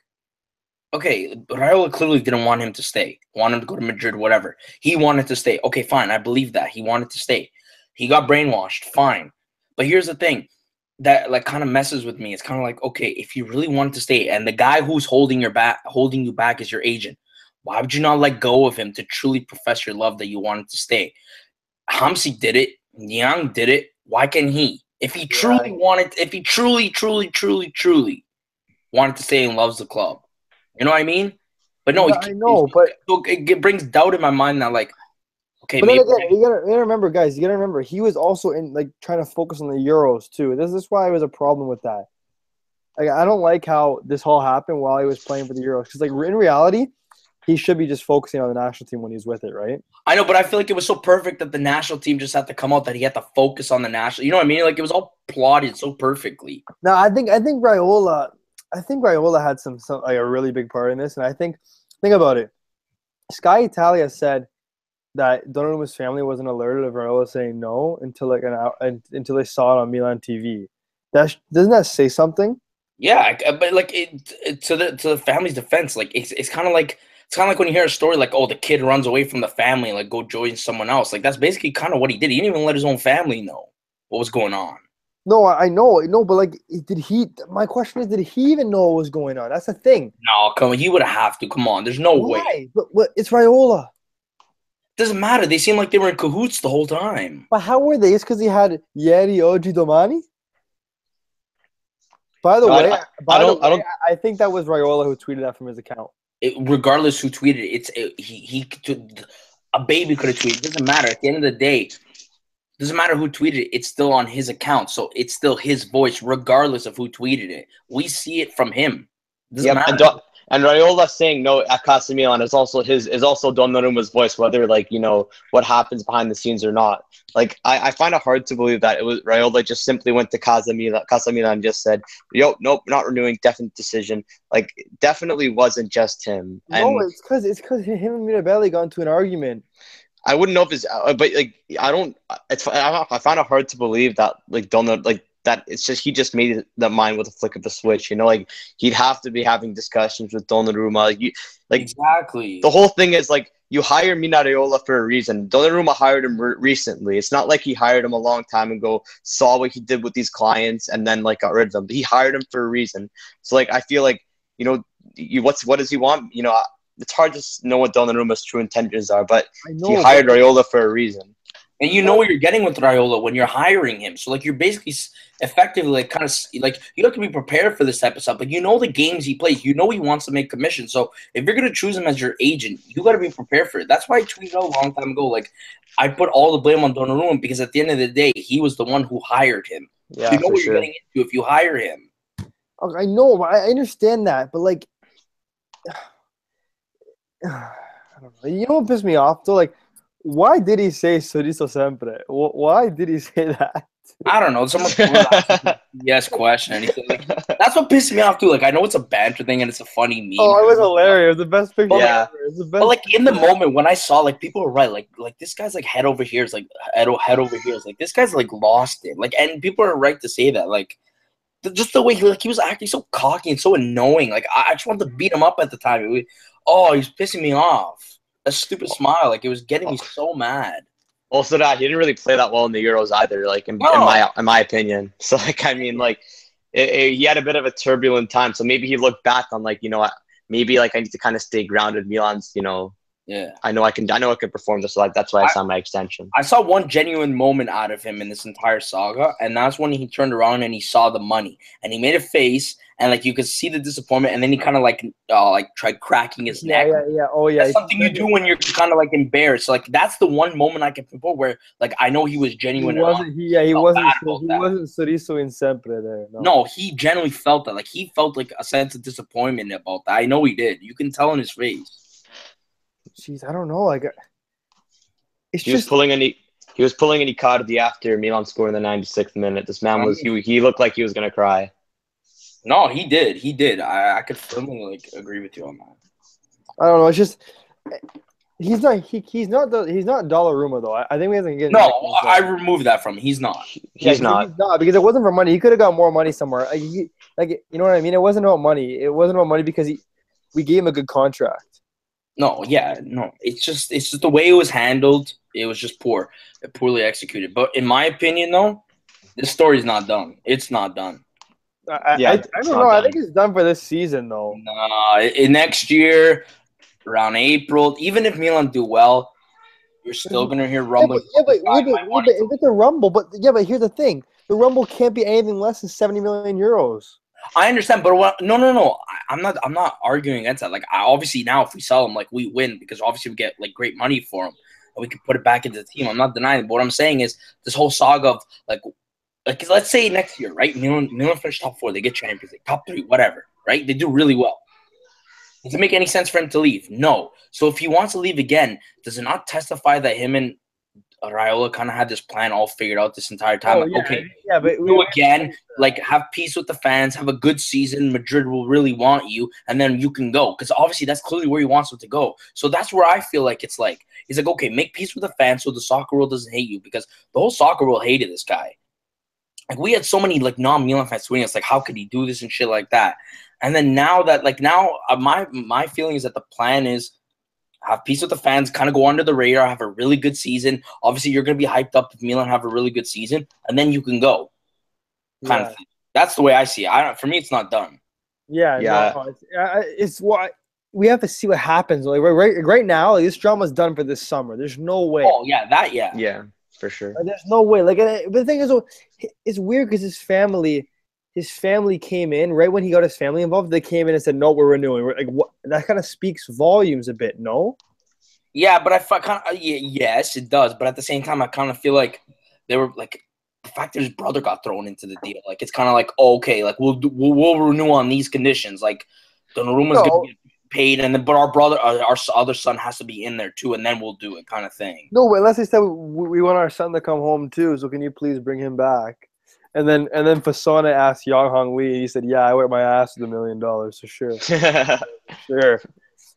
okay, Raiola clearly didn't want him to stay. Want him to go to Madrid, whatever. He wanted to stay. Okay, fine. I believe that he wanted to stay. He got brainwashed, fine. But here's the thing that kind of messes with me. It's kind of like, okay, if you really wanted to stay and the guy who's holding you back is your agent, why would you not let go of him to truly profess your love that you wanted to stay? Hamsik did it. Niang did it. Why can't he? If he truly truly wanted to stay and loves the club. You know what I mean? But no, I know, but it brings doubt in my mind that okay, but then again, you gotta remember, guys. You gotta remember, he was also in trying to focus on the Euros too. This is why it was a problem with that. Like, I don't like how this all happened while he was playing for the Euros, because in reality, he should be just focusing on the national team when he's with it, right? I know, but I feel like it was so perfect that the national team just had to come out that he had to focus on the national. You know what I mean? Like it was all plotted so perfectly. No, I think Raiola had some a really big part in this, and think about it. Sky Italia said that Donnarumma's family wasn't alerted of Raiola saying no until until they saw it on Milan TV. Doesn't that say something? Yeah, but to the family's defense, it's kind of like when you hear a story like, oh, the kid runs away from the family and go join someone else. Like that's basically kind of what he did. He didn't even let his own family know what was going on. No, I know, but did he? My question is, did he even know what was going on? That's the thing. No, come on, he would have to. Come on, there's no way. But it's Raiola. Doesn't matter. They seem like they were in cahoots the whole time. But how were they? It's because he had Ieri, Oggi, Domani? By the way, I think that was Raiola who tweeted that from his account. Regardless who tweeted it, a baby could have tweeted. It doesn't matter. At the end of the day, doesn't matter who tweeted it. It's still on his account. So it's still his voice, regardless of who tweeted it. We see it from him. Doesn't matter. And Raiola saying no at Casa Milan is also Donnarumma's voice, whether like, you know, what happens behind the scenes or not. Like I find it hard to believe that it was Raiola just simply went to Casa Milan and just said, "Yo, nope, not renewing, definite decision." Like definitely wasn't just him. No, And it's because him and Mirabelli got into an argument. I wouldn't know if it's, but like I don't. I find it hard to believe that like Donnarumma like. That it's just he just made the mind with a flick of the switch, you know. Like he'd have to be having discussions with Donnarumma. Like exactly. The whole thing is like you hire Mino Raiola for a reason. Donnarumma hired him recently. It's not like he hired him a long time ago, saw what he did with these clients, and then like got rid of them. He hired him for a reason. So like I feel like, you know, what does he want? You know, it's hard to know what Donnarumma's true intentions are, but he hired Raiola for a reason. And you know what you're getting with Raiola when you're hiring him. So, like, you're basically effectively, like, kind of, like, you don't have to be prepared for this type of stuff. But you know the games he plays. You know he wants to make commission. So, if you're going to choose him as your agent, you got to be prepared for it. That's why I tweeted out a long time ago, like, I put all the blame on Donnarumma because at the end of the day, he was the one who hired him. Yeah, you know what you're getting into if you hire him. I know. I understand that. But, like, I don't know. You know what pissed me off, though? Like, why did he say "Sorriso sempre"? Why did he say that? I don't know. Someone yes question. And he said, like, that's what pissed me off too. Like, I know it's a banter thing and it's a funny meme. Oh, it was hilarious. The best picture. Yeah. Ever. It's the best. But like in the moment when I saw, like, people were right. Like this guy's like head over here. It's like head over here. It's like this guy's like lost it. Like, and people are right to say that. Like, just the way he was acting so cocky and so annoying. Like, I just wanted to beat him up at the time. He's pissing me off. A stupid smile, like it was getting me so mad. Also, that he didn't really play that well in the Euros either, like in my opinion. So, like, I mean, like he had a bit of a turbulent time. So maybe he looked back on like, you know, maybe like I need to kind of stay grounded. Milan's, you know, yeah, I know I can perform this. Like that's why I signed my extension. I saw one genuine moment out of him in this entire saga, and that's when he turned around and he saw the money, and he made a face, and like you could see the disappointment, and then he kind of like tried cracking his neck. Yeah. Oh yeah. That's something you do when you're kind of like embarrassed. So, like that's the one moment I can pinpoint where like I know he was genuine. He wasn't Sorriso in sempre there. No, he genuinely felt that. Like he felt like a sense of disappointment about that. I know he did. You can tell in his face. Jeez, I don't know. Like, he was pulling an Icardi after Milan scored in the 96th minute. This man he looked like he was gonna cry. No, he did. I could firmly like agree with you on that. I don't know. It's just he's not Donnarumma though. I think we have to get. No, I removed that from him. He's not. He's not because it wasn't for money. He could have got more money somewhere. You know what I mean? It wasn't about money. It wasn't about money because we gave him a good contract. No, yeah, no. It's just the way it was handled. It was just poorly executed. But in my opinion, though, this story's not done. It's not done. I don't know. I think it's done for this season, though. Nah, next year, around April, even if Milan do well, you're still gonna hear rumbling. But if it's a rumble, but here's the thing: the rumble can't be anything less than 70 million euros. I understand, but no. I'm not arguing against that. Like, obviously now if we sell him, like we win because obviously we get like great money for him and we can put it back into the team. I'm not denying it. But what I'm saying is this whole saga of like let's say next year, right? Milan finish top 4, they get Champions League, top 3, whatever, right? They do really well. Does it make any sense for him to leave? No. So if he wants to leave again, does it not testify that him and Raiola kind of had this plan all figured out this entire time? But again, like have peace with the fans, have a good season. Madrid will really want you, and then you can go because obviously that's clearly where he wants them to go. So that's where I feel like he's like, okay, make peace with the fans so the soccer world doesn't hate you because the whole soccer world hated this guy. Like we had so many like non-Milan fans tweeting us like, how could he do this and shit like that? And then now my feeling is that the plan is have peace with the fans, kind of go under the radar, have a really good season. Obviously, you're going to be hyped up if Milan have a really good season, and then you can go. Kind of thing. That's the way I see it. For me, it's not done. Yeah. No, it's what we have to see what happens. Like right now, like, this drama's done for this summer. There's no way. Oh yeah, yeah, for sure. Like, there's no way. Like, but the thing is, it's weird because his family came in right when he got his family involved. They came in and said, "No, we're renewing." We're like, what? That kind of speaks volumes a bit, no? Yeah, but yes, it does. But at the same time, I kind of feel like they were like the fact that his brother got thrown into the deal. Like it's kind of like, okay, like we'll renew on these conditions. Like Donnarumma's going to get paid, and then but our other son has to be in there too, and then we'll do it, kind of thing. No, but unless they said we want our son to come home too, so can you please bring him back? And then Fasana asked Yang Hong Lee, and he said, "Yeah, I wear my ass with $1 million, so sure, sure."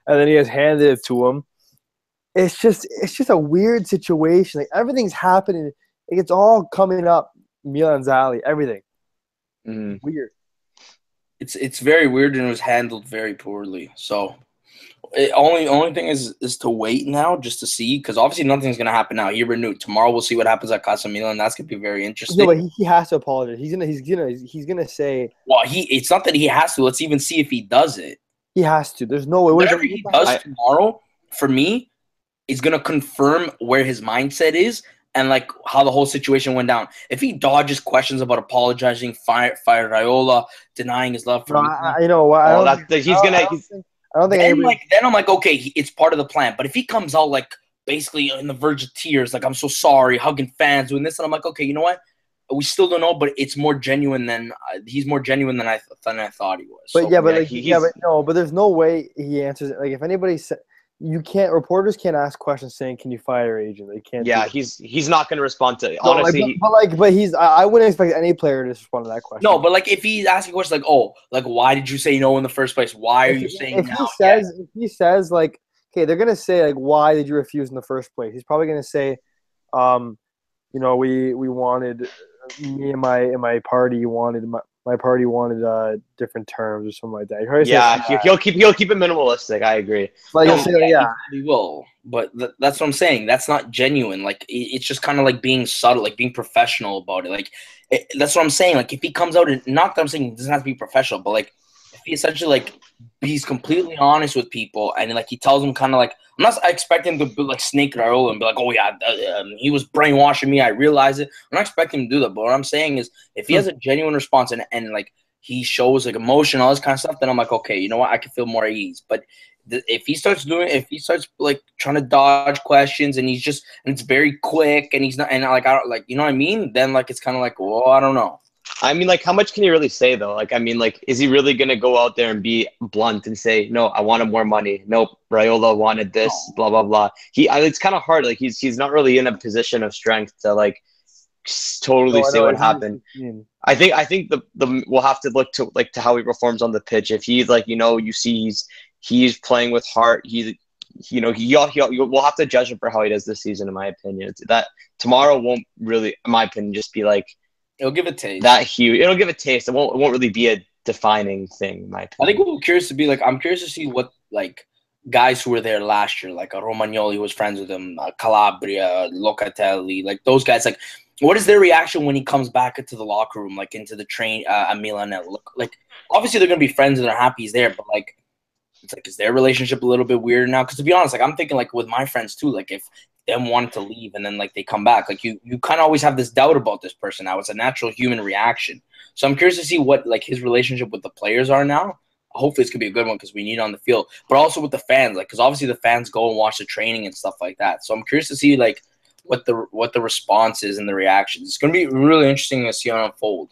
And then he has handed it to him. It's just a weird situation. Like everything's happening, like it's all coming up Milan's alley. Everything. Weird. It's very weird, and it was handled very poorly. So, only thing is to wait now just to see, because obviously nothing's gonna happen now. He renewed. Tomorrow we'll see what happens at Casa Milan. That's gonna be very interesting. No, but he has to apologize. He's gonna say. Well, it's not that he has to. Let's even see if he does it. He has to. There's no way. Whatever he does tomorrow, for me, is gonna confirm where his mindset is. And like how the whole situation went down. If he dodges questions about apologizing, fire Raiola, denying his love for me, you know what? I don't think. Then I'm like, okay, it's part of the plan. But if he comes out like basically on the verge of tears, like I'm so sorry, hugging fans, doing this, and I'm like, okay, you know what? We still don't know, but it's more genuine than he's more genuine than I thought he was. But but there's no way he answers it. Like if anybody said. Reporters can't ask questions saying, "Can you fire your agent?" They can't. Yeah, he's not going to respond to. Honestly, I wouldn't expect any player to respond to that question. No, but like if he's asking questions like, "Oh, like why did you say no in the first place? Why are you saying now?" If he says like, "Okay," they're gonna say like, "Why did you refuse in the first place?" He's probably gonna say, we wanted me and my party wanted my party wanted different terms or something like that. Yeah, he'll keep it minimalistic. I agree. Like he will. But that's what I'm saying. That's not genuine. Like it's just kind of like being subtle, like being professional about it. Like that's what I'm saying. Like if he comes out and not that I'm saying he doesn't have to be professional, but like if he essentially like he's completely honest with people and like he tells them kind of like I'm not expecting him to like snake Raiola and be like, oh yeah, he was brainwashing me. I realize it. I'm not expecting him to do that. But what I'm saying is if he has a genuine response and like he shows like emotion, all this kind of stuff, then I'm like, okay, you know what? I can feel more at ease. But if he starts like trying to dodge questions and it's very quick and he's not, and like, I don't like, you know what I mean? Then like, it's kind of like, well, I don't know. I mean, like, how much can you really say though? Like, I mean, like, is he really going to go out there and be blunt and say, no, I wanted more money. Nope. Raiola wanted this, blah, blah, blah. It's kind of hard. Like he's not really in a position of strength to like totally say what happened. I think the we'll have to look to like to how he performs on the pitch. If he's like, you see he's playing with heart. We'll have to judge him for how he does this season, in my opinion. That tomorrow won't really, in my opinion, just be like, it'll give a taste. That huge. It'll give a taste. It won't really be a defining thing, in my opinion. I think what I'm curious to see what like guys who were there last year, like Romagnoli was friends with him, Calabria, Locatelli, like those guys. Like, what is their reaction when he comes back into the locker room, like into the train at Milan? Like, obviously they're gonna be friends and they're happy he's there, but like, it's like, is their relationship a little bit weirder now? Because to be honest, like I'm thinking like with my friends too, like if them wanting to leave and then like they come back, like you kind of always have this doubt about this person now. It's a natural human reaction. So I'm curious to see what like his relationship with the players are now. Hopefully it's gonna be a good one because we need it on the field, but also with the fans, like because obviously the fans go and watch the training and stuff like that. So I'm curious to see like what the response is and the reactions. It's gonna be really interesting to see how it unfold.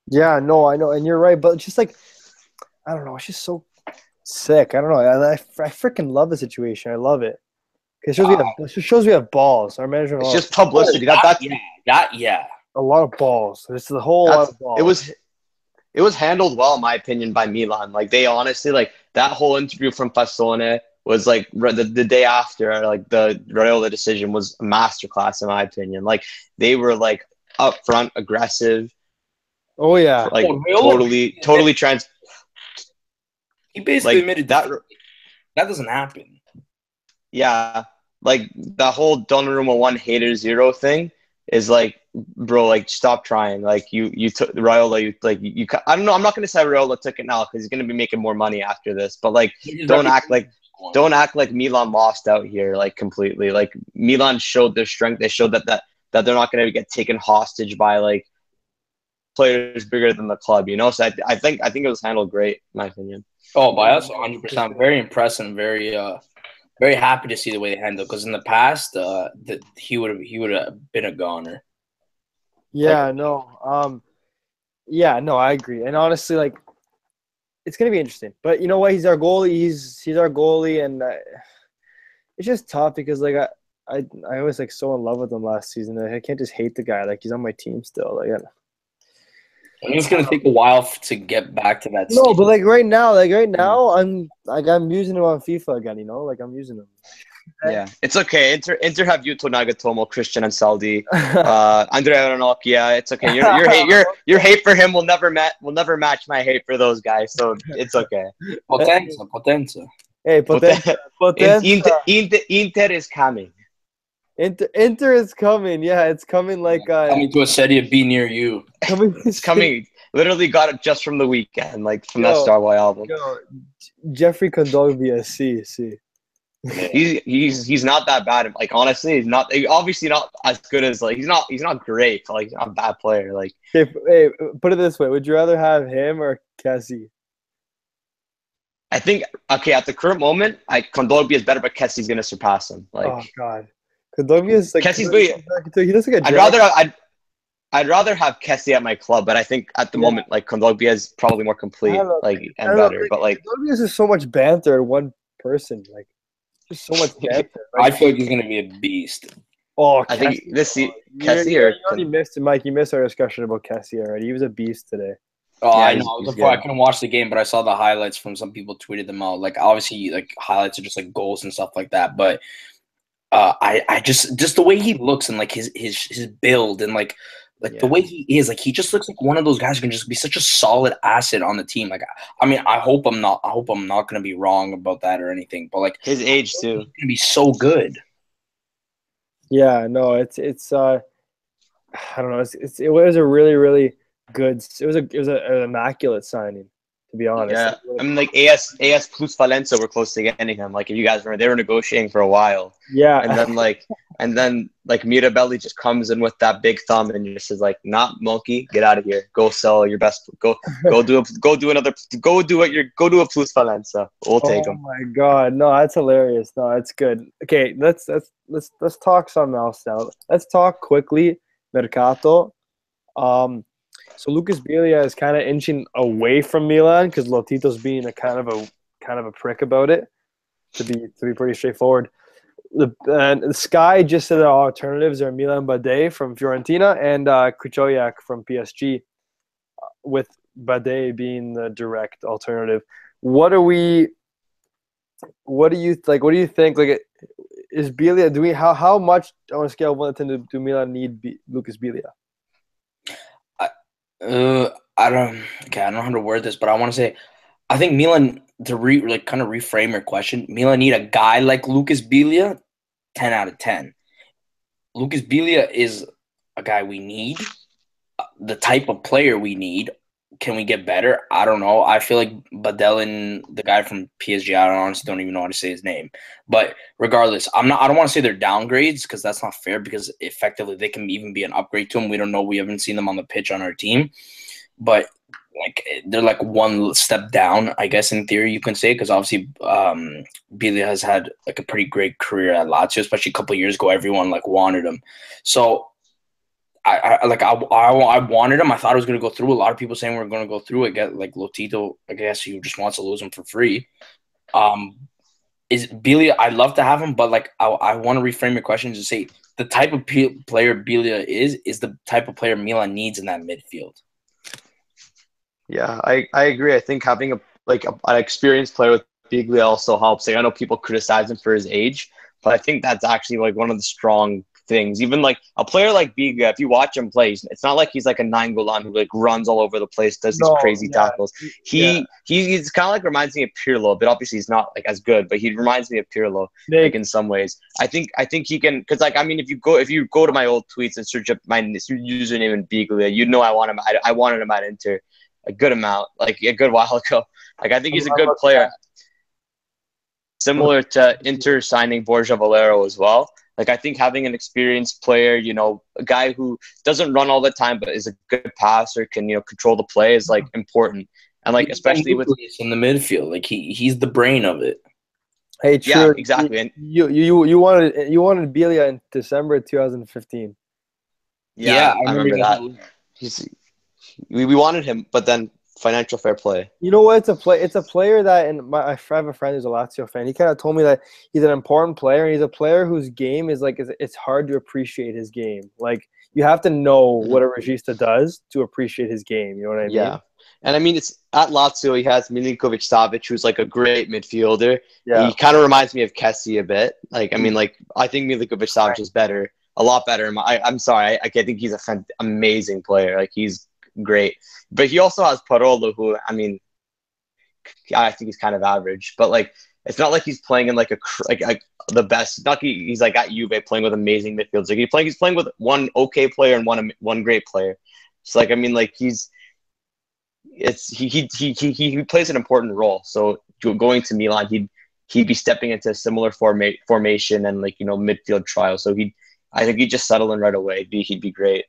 Yeah, no, I know, and you're right, but just like I don't know, it's just so sick. I don't know. I freaking love the situation. I love it. It shows we have balls. Our manager. It's just publicity. Yeah. A lot of balls. It's the whole lot of balls. It was handled well, in my opinion, by Milan. Like they honestly, like that whole interview from Fasone was like the day after, like the Raiola decision was a masterclass, in my opinion. Like they were like upfront, aggressive. Oh yeah, like totally trans. He basically admitted that doesn't happen. Yeah, like the whole Donnarumma 1 hater 0 thing is like, bro, like stop trying. Like you took Raiola, I don't know. I'm not gonna say Raiola took it now because he's gonna be making more money after this. But like, don't act like Milan lost out here like completely. Like Milan showed their strength. They showed that they're not gonna get taken hostage by like players bigger than the club. So I think it was handled great, in my opinion. Oh, by us, 100%. Very impressed and very happy to see the way they handled. Because in the past, he would have been a goner. Yeah, no. I agree. And honestly, like, it's gonna be interesting. But you know what? He's our goalie. He's our goalie, and it's just tough because like I was like so in love with him last season. I can't just hate the guy. Like he's on my team still. Like it's gonna take a while to get back to that. No, but like right now, I'm using him on FIFA again. You know, like I'm using him. Yeah, it's okay. Inter have Yuto Nagatomo, Christian Ansaldi, Andrea Ranocchia. It's okay. Your hate for him will never match my hate for those guys. So it's okay. Potenza. Hey, Potenza. Inter is coming. Inter is coming. Yeah, it's coming like coming to a Serie B near you. It's coming. Literally got it just from the weekend, like from that Starboy album. Jeffrey Kondogbia, see. He's not that bad. Like honestly, he's not obviously not as good as like he's not great. Like he's not a bad player. Like hey, put it this way: would you rather have him or Kessie? I think at the current moment, Kondogbia is better, but Kessie's gonna surpass him. Like oh god, Kondogbia is like Kessie's good. He looks like a I'd rather have Kessie at my club, but I think at the moment like Kondogbia is probably more complete, and better. But like Kondogbia is just so much banter in one person, like. Just so much banter. I feel like he's gonna be a beast. Oh, I think Kessie you already missed it, Mike. You missed our discussion about Kessie already. He was a beast today. Oh, yeah, I know. I couldn't watch the game, but I saw the highlights from some people tweeted them out. Like obviously, like highlights are just like goals and stuff like that. But I just the way he looks and like his build and like the way he is, like he just looks like one of those guys who can just be such a solid asset on the team. Like, I mean, I hope I'm not going to be wrong about that or anything. But like his age too, he's gonna be so good. Yeah, no, it's I don't know. It was a really really good. It was an immaculate signing, to be honest. Yeah, I mean, like AS plus Valencia were close to getting him. Like if you guys remember, they were negotiating for a while. Yeah, and then Mirabelli just comes in with that big thumb and just is like, "Not monkey, get out of here. Go sell your best. Go do a plus Valencia. We'll take him." Oh my god, no, that's hilarious. No, that's good. Okay, let's talk something else now. Let's talk quickly Mercato. So Lucas Biglia is kind of inching away from Milan because Lotito's being a kind of a prick about it. To be pretty straightforward. The Sky just said our alternatives are Milan Bade from Fiorentina and Krychowiak from PSG, with Bade being the direct alternative. What do you think? Like, is Biglia? How much on a scale of 1 to 10 do Milan need Lucas Biglia? I don't know how to word this, but I want to say, I think Milan, to kind of reframe your question, Milan need a guy like Lucas Biglia, 10 out of 10. Lucas Biglia is a guy we need, the type of player we need. Can we get better? I don't know. I feel like Badel, the guy from PSG, I honestly don't even know how to say his name. But regardless, I don't want to say they're downgrades because that's not fair, because effectively they can even be an upgrade to them. We don't know. We haven't seen them on the pitch on our team. But like they're like one step down, I guess, in theory you can say, because obviously Biglia has had like a pretty great career at Lazio, especially a couple of years ago. Everyone like wanted him. So I wanted him. I thought it was going to go through. A lot of people saying we're going to go through it. Get like Lotito, I guess he just wants to lose him for free. Is Biglia? I'd love to have him, but like I want to reframe your question to say the type of player Biglia is the type of player Milan needs in that midfield. Yeah, I agree. I think having an experienced player with Biglia also helps. Like, I know people criticize him for his age, but I think that's actually like one of the strong things. Even like a player like Biglia, if you watch him play, it's not like he's like a Nainggolan who like runs all over the place, does these crazy tackles. He's kind of like reminds me of Pirlo, but obviously he's not like as good, but he reminds me of Pirlo like in some ways. I think he can, because like I mean if you go to my old tweets and search up my username in Biglia, you know I wanted him at Inter a good amount, like a good while ago. Like I think he's a good player. Similar to Inter signing Borja Valero as well. Like I think having an experienced player, you know, a guy who doesn't run all the time but is a good passer, can, you know, control the play is like important. And like especially with in the midfield, like he's the brain of it. Hey, true. Yeah, exactly. And you wanted Biglia in December 2015. Yeah, I remember that. We wanted him, but then financial fair play. You know what? It's a player that, and I have a friend who's a Lazio fan. He kind of told me that he's an important player, and he's a player whose game is like it's hard to appreciate his game. Like you have to know what a regista does to appreciate his game. You know what I mean? Yeah. And I mean, it's at Lazio. He has Milinkovic-Savic, who's like a great midfielder. Yeah. He kind of reminds me of Kessie a bit. Like, I mean, like I think Milinkovic-Savic is better, a lot better. I'm sorry, I think he's an amazing player. Like he's great, but he also has Parolo, who I mean, I think he's kind of average. But like, it's not like he's playing in like the best. Not he's like at Juve playing with amazing midfielders. Like he's playing with one okay player and one great player. So like, I mean, like he plays an important role. So going to Milan, he'd be stepping into a similar formation and like, you know, midfield trial. So I think he'd just settle in right away. He'd be great.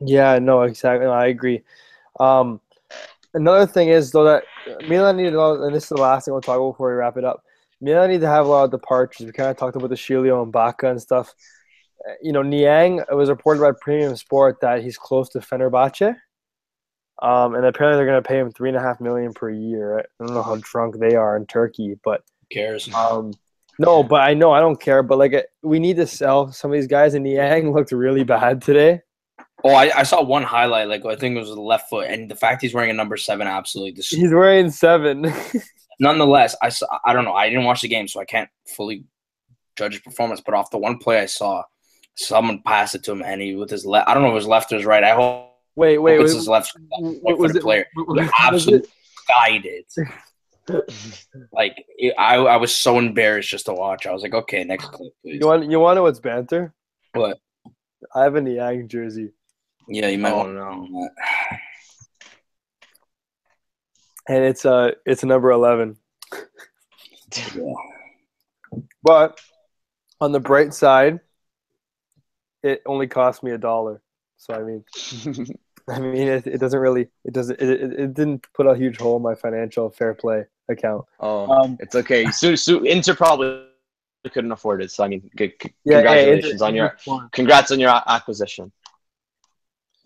Yeah, no, exactly. No, I agree. Another thing is though that Milan need, and this is the last thing we'll talk about before we wrap it up. Milan need to have a lot of departures. We kind of talked about the Sciglio and Bacca and stuff. You know, Niang, it was reported by Premium Sport that he's close to Fenerbahce. And apparently they're going to pay him $3.5 million per year. I don't know how drunk they are in Turkey, but Who cares? no, but I know I don't care. But like, we need to sell some of these guys. And Niang looked really bad today. Oh, I saw one highlight. Like I think it was the left foot, and the fact he's wearing a number 7 absolutely destroyed. He's wearing 7. Nonetheless, I don't know. I didn't watch the game, so I can't fully judge his performance. But off the one play I saw, someone passed it to him, and he with his left. I don't know if it was left or his right. I hope. Wait. It's his left was the player. Absolutely guided. Like I was so embarrassed just to watch. I was like, okay, next clip, please. You want to know what's banter? What? I have a Niang jersey. Yeah, you might want to know that. And it's a number 11. Yeah. But on the bright side, it only cost me $1. So I mean, it doesn't really it didn't put a huge hole in my financial fair play account. It's okay. So Inter probably couldn't afford it. So I mean, congratulations congrats on your acquisition.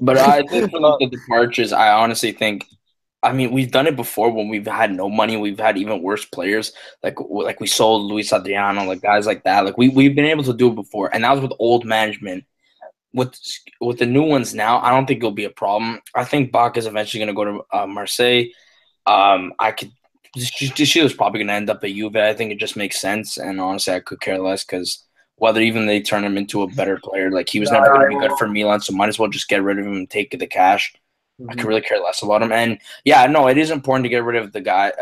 But I think for the departures, I honestly think, I mean, we've done it before when we've had no money. We've had even worse players. Like we sold Luis Adriano, like guys like that. Like we've been able to do it before, and that was with old management. With the new ones now, I don't think it'll be a problem. I think Bach is eventually going to go to Marseille. She was probably going to end up at Juve. I think it just makes sense, and honestly, I could care less because whether even they turn him into a better player, like he was never going to be good for Milan, so might as well just get rid of him and take the cash. Mm-hmm. I could really care less about him. And yeah, no, it is important to get rid of the guy,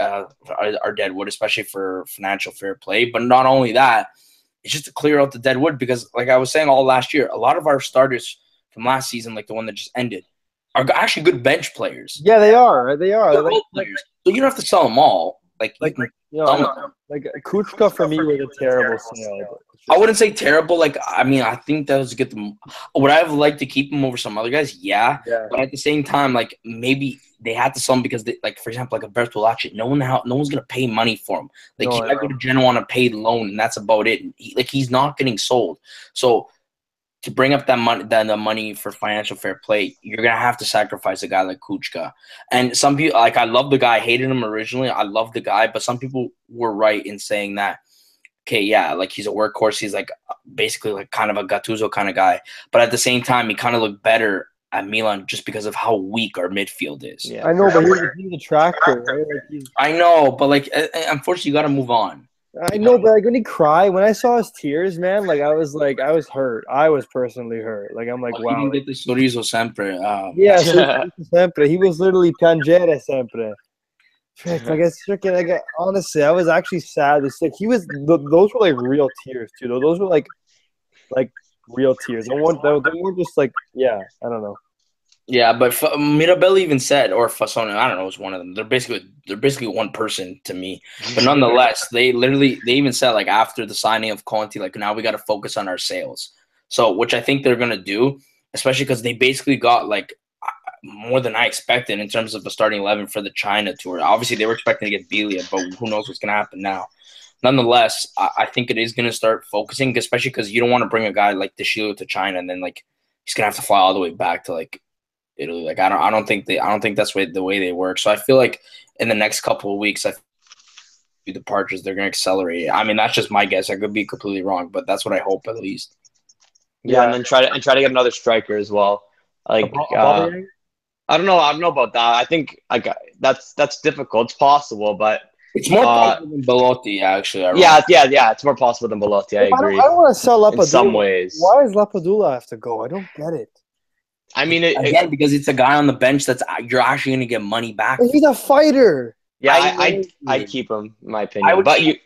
our deadwood, especially for financial fair play. But not only that, it's just to clear out the deadwood because, like I was saying all last year, a lot of our starters from last season, like the one that just ended, are actually good bench players. Yeah, they are. They're like players. So you don't have to sell them all. Like Kuchka for me was a terrible sale. I wouldn't say terrible. Like, I mean, I think that was to get them. Would I have liked to keep him over some other guys? Yeah. But at the same time, like maybe they had to sell him because, like for example, like a Bertolacci, no one's gonna pay money for him. Like he might go to Genoa on a paid loan, and that's about it. He's not getting sold. So to bring up that money, the money for financial fair play, you're gonna have to sacrifice a guy like Kuchka. And some people, like I love the guy, I hated him originally. I love the guy, but some people were right in saying that. Okay, yeah, like he's a workhorse. He's like basically like kind of a Gattuso kind of guy. But at the same time, he kind of looked better at Milan just because of how weak our midfield is. Yeah, I know, but he's a tractor. Right? Like I know, but like unfortunately, you got to move on. I know, but like when he cried, when I saw his tears, man, like I was hurt. I was personally hurt. Like I'm like, wow. He didn't get the sorriso sempre. Yeah, sempre. He was literally piangere sempre. Like honestly, I was actually sad. It's like those were like real tears too. Those were like real tears. They weren't just like I don't know. Yeah, but Mirabelli even said, or Fasone, I don't know, it was one of them. They're basically one person to me. But nonetheless, they even said like after the signing of Conte, like now we got to focus on our sales. So which I think they're gonna do, especially because they basically got like more than I expected in terms of the starting 11 for the China tour. Obviously, they were expecting to get Biglia, but who knows what's going to happen now. Nonetheless, I think it is going to start focusing, especially because you don't want to bring a guy like Sciglio to China and then like he's going to have to fly all the way back to like Italy. Like I don't think that's the way they work. So I feel like in the next couple of weeks, departures they're going to accelerate. I mean, that's just my guess. I could be completely wrong, but that's what I hope at least. Yeah, and then try to get another striker as well. Like I don't know about that. I think that's difficult. It's possible, but it's more possible than Belotti, actually. Yeah. It's more possible than Belotti. I agree. I don't want to sell Lapadula. In some ways. Why does Lapadula have to go? I don't get it. I mean, again, because it's a guy on the bench you're actually going to get money back. He's a fighter. Yeah, I'd keep him, in my opinion.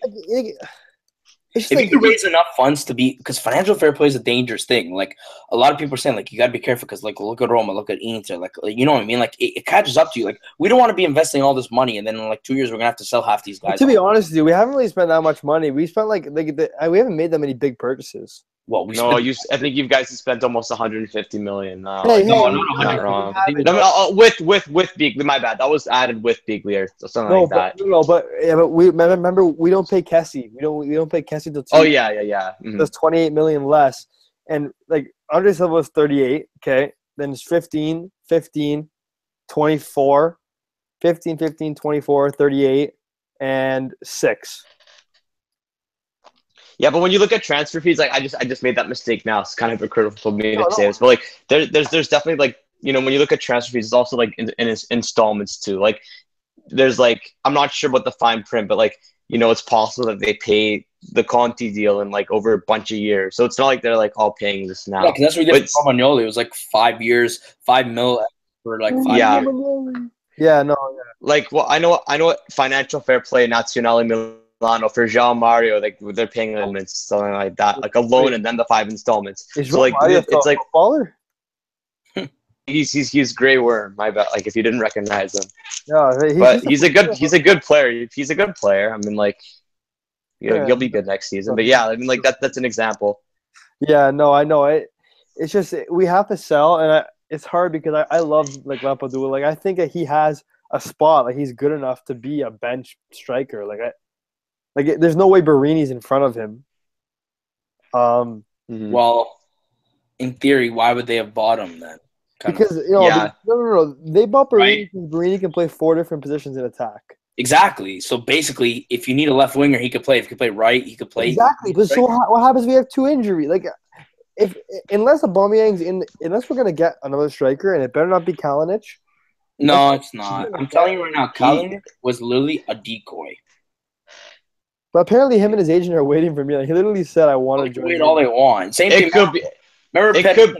If you could raise enough funds to be, because financial fair play is a dangerous thing. Like a lot of people are saying, like you got to be careful because, like, look at Roma, look at Inter, like you know what I mean. Like it catches up to you. Like we don't want to be investing all this money, and then in like 2 years we're gonna have to sell half these guys. To be honest with you, we haven't really spent that much money. We spent we haven't made that many big purchases. Well, I think you guys have spent almost 150 million. No, not 100. Wrong. With Biglia, my bad. That was added with Biglia or something like that. But we remember we don't pay Kessie. We don't pay Kessie till 2. Oh yeah. Mm-hmm. That's 28 million less, and like Andre Silva was 38. Okay, then it's 15, 24, 38, and 6. Yeah, but when you look at transfer fees, like I just made that mistake now. It's kind of hypocritical for me to say this, but like there's definitely like when you look at transfer fees, it's also like in installments too. Like there's like I'm not sure about the fine print, but like it's possible that they pay the Conti deal in like over a bunch of years. So it's not like they're like all paying this now. Yeah, because that's what we did for Romagnoli. It was like 5 years, 5 mil for like 5 years. Yeah, no. Yeah. Like I know what financial fair play, Nazionale Milano for Jean Mario, like they're paying limits, something like that, like a loan and then the 5 installments. So like it's like baller. He's Grey Worm. My bad. Like if you didn't recognize him, but he's a good player. He's a good player. I mean, like he'll be good next season. But yeah, I mean, like that's an example. Yeah, no, I know it. It's just we have to sell, and it's hard because I love like Lapadula. Like I think that he has a spot. Like he's good enough to be a bench striker. Like there's no way Barini's in front of him. Well, in theory, why would they have bought him then? Because no. They bought Barini because Barini can play 4 different positions in attack. Exactly. So basically, if you need a left winger, he could play. If he could play right, he could play. Exactly. But so what happens if we have 2 injuries? Like unless Aubameyang's unless we're gonna get another striker, and it better not be Kalinic. No, it's not. I'm telling you right now, Kalinic was literally a decoy. But apparently, him and his agent are waiting for me. Like, he literally said, "I want to join." Wait all they want. Same thing. Could be. Remember Perin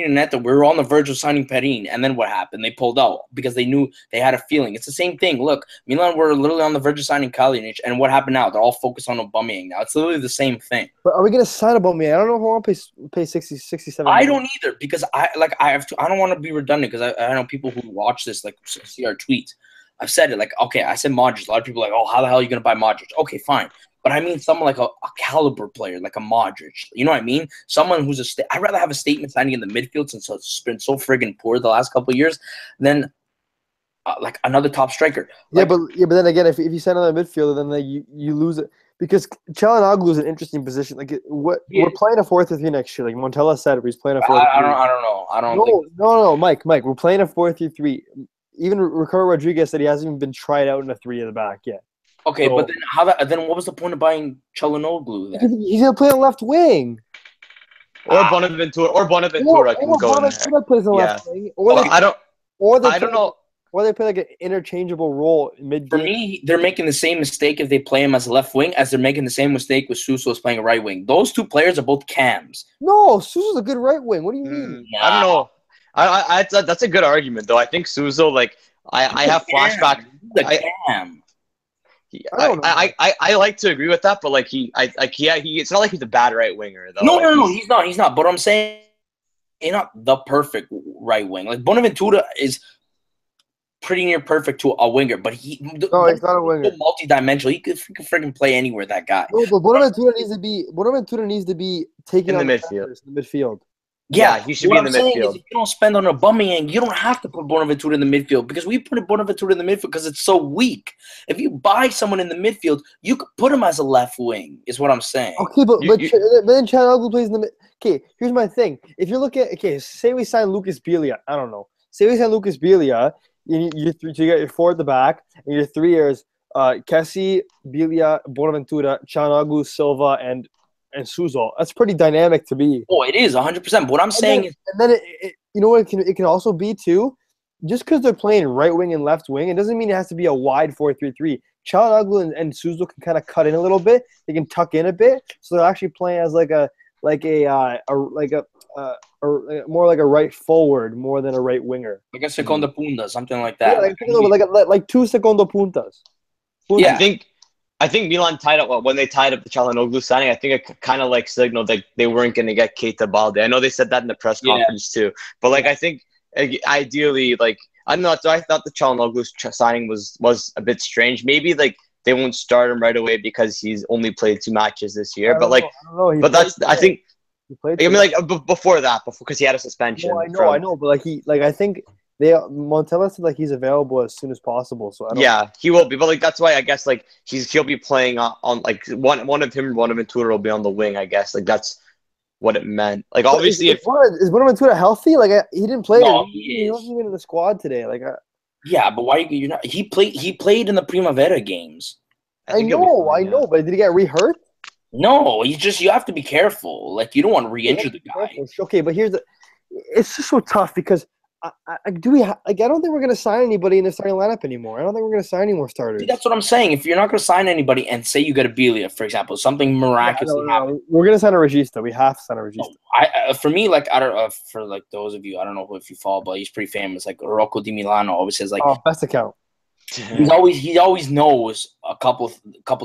and Neto? We were on the verge of signing Perin, and then what happened? They pulled out because they knew they had a feeling. It's the same thing. Look, Milan were literally on the verge of signing Kalinic, and what happened now? They're all focused on Aubameyang now. It's literally the same thing. But are we going to sign Aubameyang? I don't know if I want to pay 60, 67. I don't either because I don't want to be redundant because I know people who watch this like see our tweets. I've said it like, okay, I said Modric. A lot of people are like, oh, how the hell are you going to buy Modric? Okay, fine. But I mean someone like a caliber player, like a Modric. You know what I mean? Someone who's I'd rather have a statement signing in the midfield since it's been so friggin' poor the last couple of years than like another top striker. Like, but then again, if you send another midfielder, then you lose it. Because Çalhanoğlu is an interesting position. Like we're playing a 4-3 next year. Like Montella said, he's playing a 4-3. I don't know. No, Mike, we're playing a 4-3. Even Ricardo Rodriguez said he hasn't even been tried out in a 3 in the back yet. Okay, so, but then what was the point of buying Çalhanoğlu then? He's gonna play on left wing. Or Bonaventura can go in there. Plays on left wing. I don't know. Or they play like an interchangeable role mid-game. For me, they're making the same mistake if they play him as a left wing as they're making the same mistake with Suso as playing a right wing. Those 2 players are both cams. No, Suso's a good right wing. What do you mean? I don't know. I that's a good argument though. I think Suso, like I have flashback. I like to agree with that, but like it's not like he's a bad right winger though. No, he's not. But I'm saying he's not the perfect right wing. Like Bonaventura is pretty near perfect to a winger, but he's not a winger. Multi-dimensional. He could freaking play anywhere. That guy. No, but Bonaventura needs to be taken in the midfield. Yeah, he should be in the midfield. If you don't spend on Aubameyang, you don't have to put Bonaventura in the midfield because we put Bonaventura in the midfield because it's so weak. If you buy someone in the midfield, you could put him as a left wing. Is what I'm saying. Okay, but then Çalhanoğlu plays in the mid. Okay, here's my thing. If you look at say we sign Lucas Biglia, I don't know. say we send Lucas Biglia, you got your 4 at the back, and your 3 is Kessie, Biglia, Bonaventura, Çalhanoğlu, Silva, and Suso. That's pretty dynamic to be. Oh, it is 100%. But what I'm saying is, and then you know what it can also be too. Just because they're playing right wing and left wing, it doesn't mean it has to be a wide 4-3-3. Çalhanoğlu and Suso can kind of cut in a little bit. They can tuck in a bit, so they're actually playing as more like a right forward more than a right winger. like a seconda punta, something like that. Yeah, like 2 secondo puntas. Yeah. I think Milan tied up when they tied up the Çalhanoğlu signing. I think it kind of like signaled that they weren't going to get Keita Balde. I know they said that in the press conference too, but like I think ideally, like I don't know. So I thought the Çalhanoğlu signing was a bit strange. Maybe like they won't start him right away because he's only played 2 matches this year. But like, I think. I mean, like before because he had a suspension. No, I know, but I think Montella said like he's available as soon as possible. So he will be, but like that's why I guess like he'll be playing on like one of him, one of Ventura will be on the wing. I guess like that's what it meant. Like obviously, is Bonaventura healthy? Like he didn't play. No, he wasn't even in the squad today. Like yeah, but why you're not? He played in the Primavera games. I know, but did he get re-hurt? No, you have to be careful. Like you don't want to re-injure the guy. Okay, but it's just so tough because I don't think we're gonna sign anybody in the starting lineup anymore. I don't think we're gonna sign any more starters. See, that's what I'm saying. If you're not gonna sign anybody, and say you get a Biglia, for example, something miraculously happens. We're gonna sign a Regista. We have to sign a Regista. For me, like I don't for like those of you, I don't know if you follow, but he's pretty famous. Like Rocco Di Milano always says like best account. He always knows a couple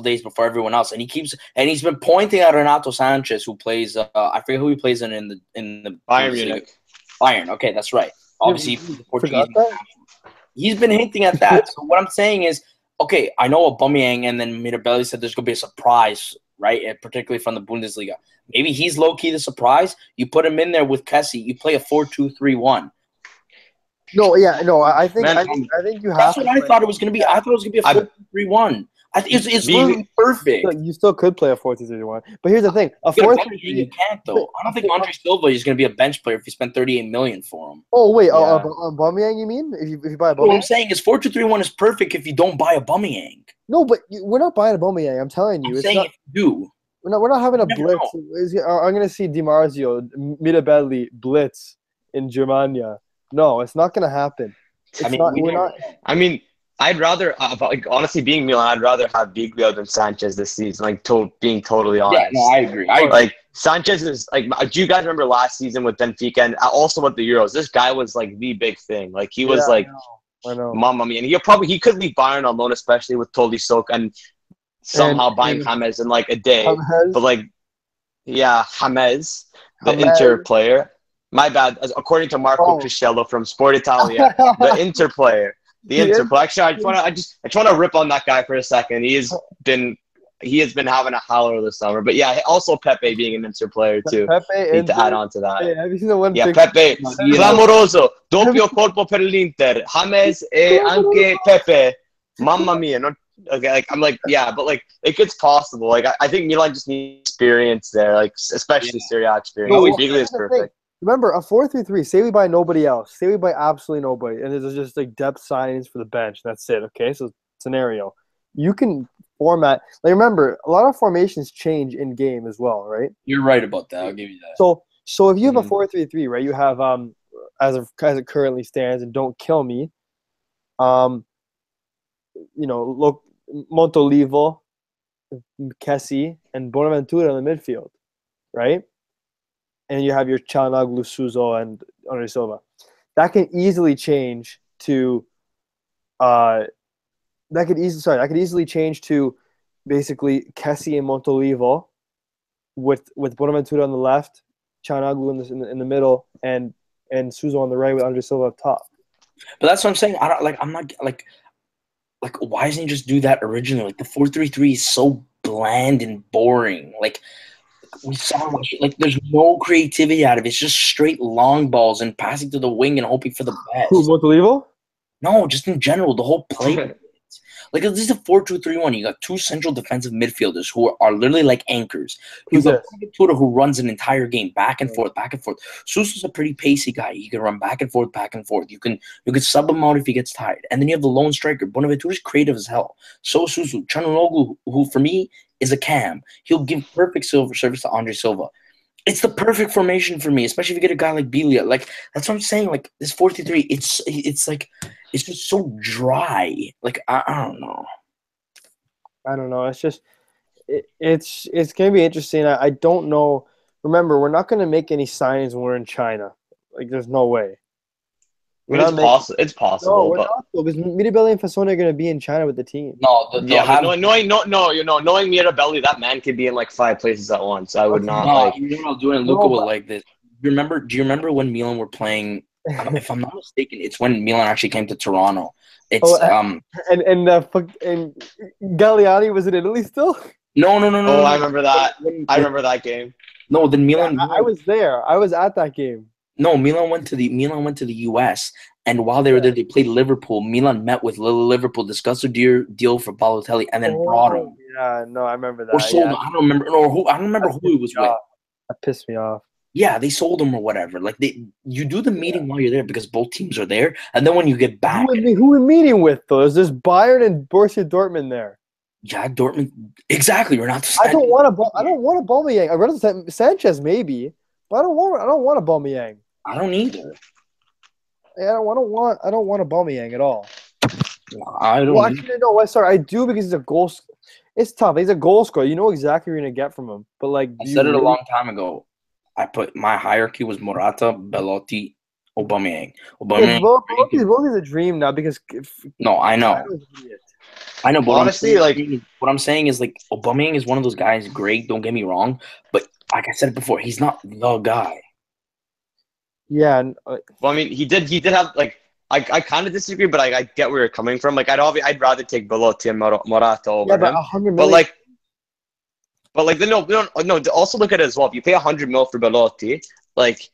days before everyone else, and he's been pointing at Renato Sanchez, who plays I forget who he plays in the Bayern Munich. Bayern, okay, that's right. Obviously, the Portuguese. He's been hinting at that. So what I'm saying is, okay, I know Aubameyang and then Mirabelli said there's gonna be a surprise, right? And particularly from the Bundesliga. Maybe he's low key the surprise. You put him in there with Kessie. You play a 4-2-3-1. I think you have. That's what I thought it was going to be. I thought it was going to be a 4-3-1. It's literally perfect. You still could play a 4-2-3-1, but here's the thing: a 4-3-3. You can't though. I don't think Andre Silva is going to be a bench player if you spend $38 million for him. Oh wait, Aubameyang? You mean if you buy Aubameyang? What I'm saying is 4-2-3-1 is perfect if you don't buy Aubameyang. No, but we're not buying Aubameyang. I'm telling you, I'm saying if you do. We're not having a blitz. I'm going to see Di Marzio, Mirabelli blitz in Germania. No, it's not going to happen. I mean, I'd rather, honestly, being Milan, I'd rather have Biglia than Sanchez this season. Being totally honest. Yeah, no, I agree. Sanchez is do you guys remember last season with Benfica and also with the Euros? This guy was like the big thing. Like he was I know. Mamma mia, and he could leave Bayern on loan, especially with Tolisso and somehow buying James in like a day. James. But James, the Inter player. My bad. According to Marco Cristiello from Sport Italia, the Inter player. Actually, I just want to rip on that guy for a second. He has been having a howler this summer. But yeah, also Pepe being an Inter player too. Need to add on to that. Have you seen the one? Yeah, Pepe, clamoroso, doppio colpo per l'Inter. James e anche Pepe. Mamma mia. Okay, but it gets possible. I think Milan just needs experience there, especially Serie A experience. Biglia is perfect. Remember, a 4-3-3, say we buy nobody else. Say we buy absolutely nobody. And there's just depth signings for the bench. That's it, okay? So, scenario. You can format. Remember, a lot of formations change in game as well, right? You're right about that. I'll give you that. So if you have a 4-3-3, right, you have, as it currently stands, and don't kill me, look, Montolivo, Kessie, and Bonaventura in the midfield, right? And you have your Çalhanoğlu, Suso, and Andre Silva. That can easily change to basically Kessie and Montolivo with Bonaventura on the left, Çalhanoğlu in the middle, and Suso on the right with Andre Silva up top. But that's what I'm saying. Why doesn't he just do that originally? The 4-3-3 is so bland and boring. We saw there's no creativity out of it. It's just straight long balls and passing to the wing and hoping for the best. Who, Montolivo? No, just in general, the whole play. Like, this is a 4-2-3-1. You got two central defensive midfielders who are literally like anchors. You got Bonaventura who runs an entire game back and forth, back and forth. Susu's a pretty pacey guy. He can run back and forth, back and forth. You can sub him out if he gets tired. And then you have the lone striker. Bonaventura's creative as hell. So Susu. Chanunoglu, who for me is a cam. He'll give perfect service to Andre Silva. It's the perfect formation for me, especially if you get a guy like Biglia. Like, that's what I'm saying. Like, this 4-3-3, it's like, it's just so dry. Like, I don't know. I don't know. It's just, it's going to be interesting. I don't know. Remember, we're not going to make any signings when we're in China. Like, there's no way. I mean, it's possible. No, we're not, though, because Mirabelli and Fasone are going to be in China with the team. No, knowing Mirabelli, that man could be in like 5 places at once. I would not like. You know, doing Luca will like this. Do you remember when Milan were playing? If I'm not mistaken, it's when Milan actually came to Toronto. It's and Galliani was in Italy still. No. Oh, I remember that. I remember that game. No, then Milan. I was there. I was at that game. No, Milan went to the U.S. and while they were there, they played Liverpool. Milan met with Liverpool, discussed a deal for Balotelli, and then brought him. Yeah, no, I remember that. Or sold him. I don't remember. I don't remember who he was with. That pissed me off. Yeah, they sold him or whatever. Like you do the meeting while you're there because both teams are there, and then when you get back, who are we meeting with though? Is this Bayern and Borussia Dortmund there? Yeah, Dortmund. Exactly. We're not. I don't want a Aubameyang. I read Sanchez maybe, but I don't want a Aubameyang. I don't either. Yeah, I don't want a Aubameyang at all. I don't. Well, actually, no. Sorry, I do because he's a goal. It's tough. He's a goal scorer. You know exactly what you're gonna get from him. But like, I said it a long time ago. I put my hierarchy was Morata, Belotti, Aubameyang. Belotti's a dream now because. No, I know. I know, but honestly, what I'm saying is like Aubameyang is one of those guys. Great, don't get me wrong, but like I said before, he's not the guy. Yeah. Well, I mean, he did have like I kind of disagree, but I get where you're coming from. Like I'd rather take Belotti and Morata over him. 100 million. But no. Also look at it as well. If you pay 100 mil for Belotti, like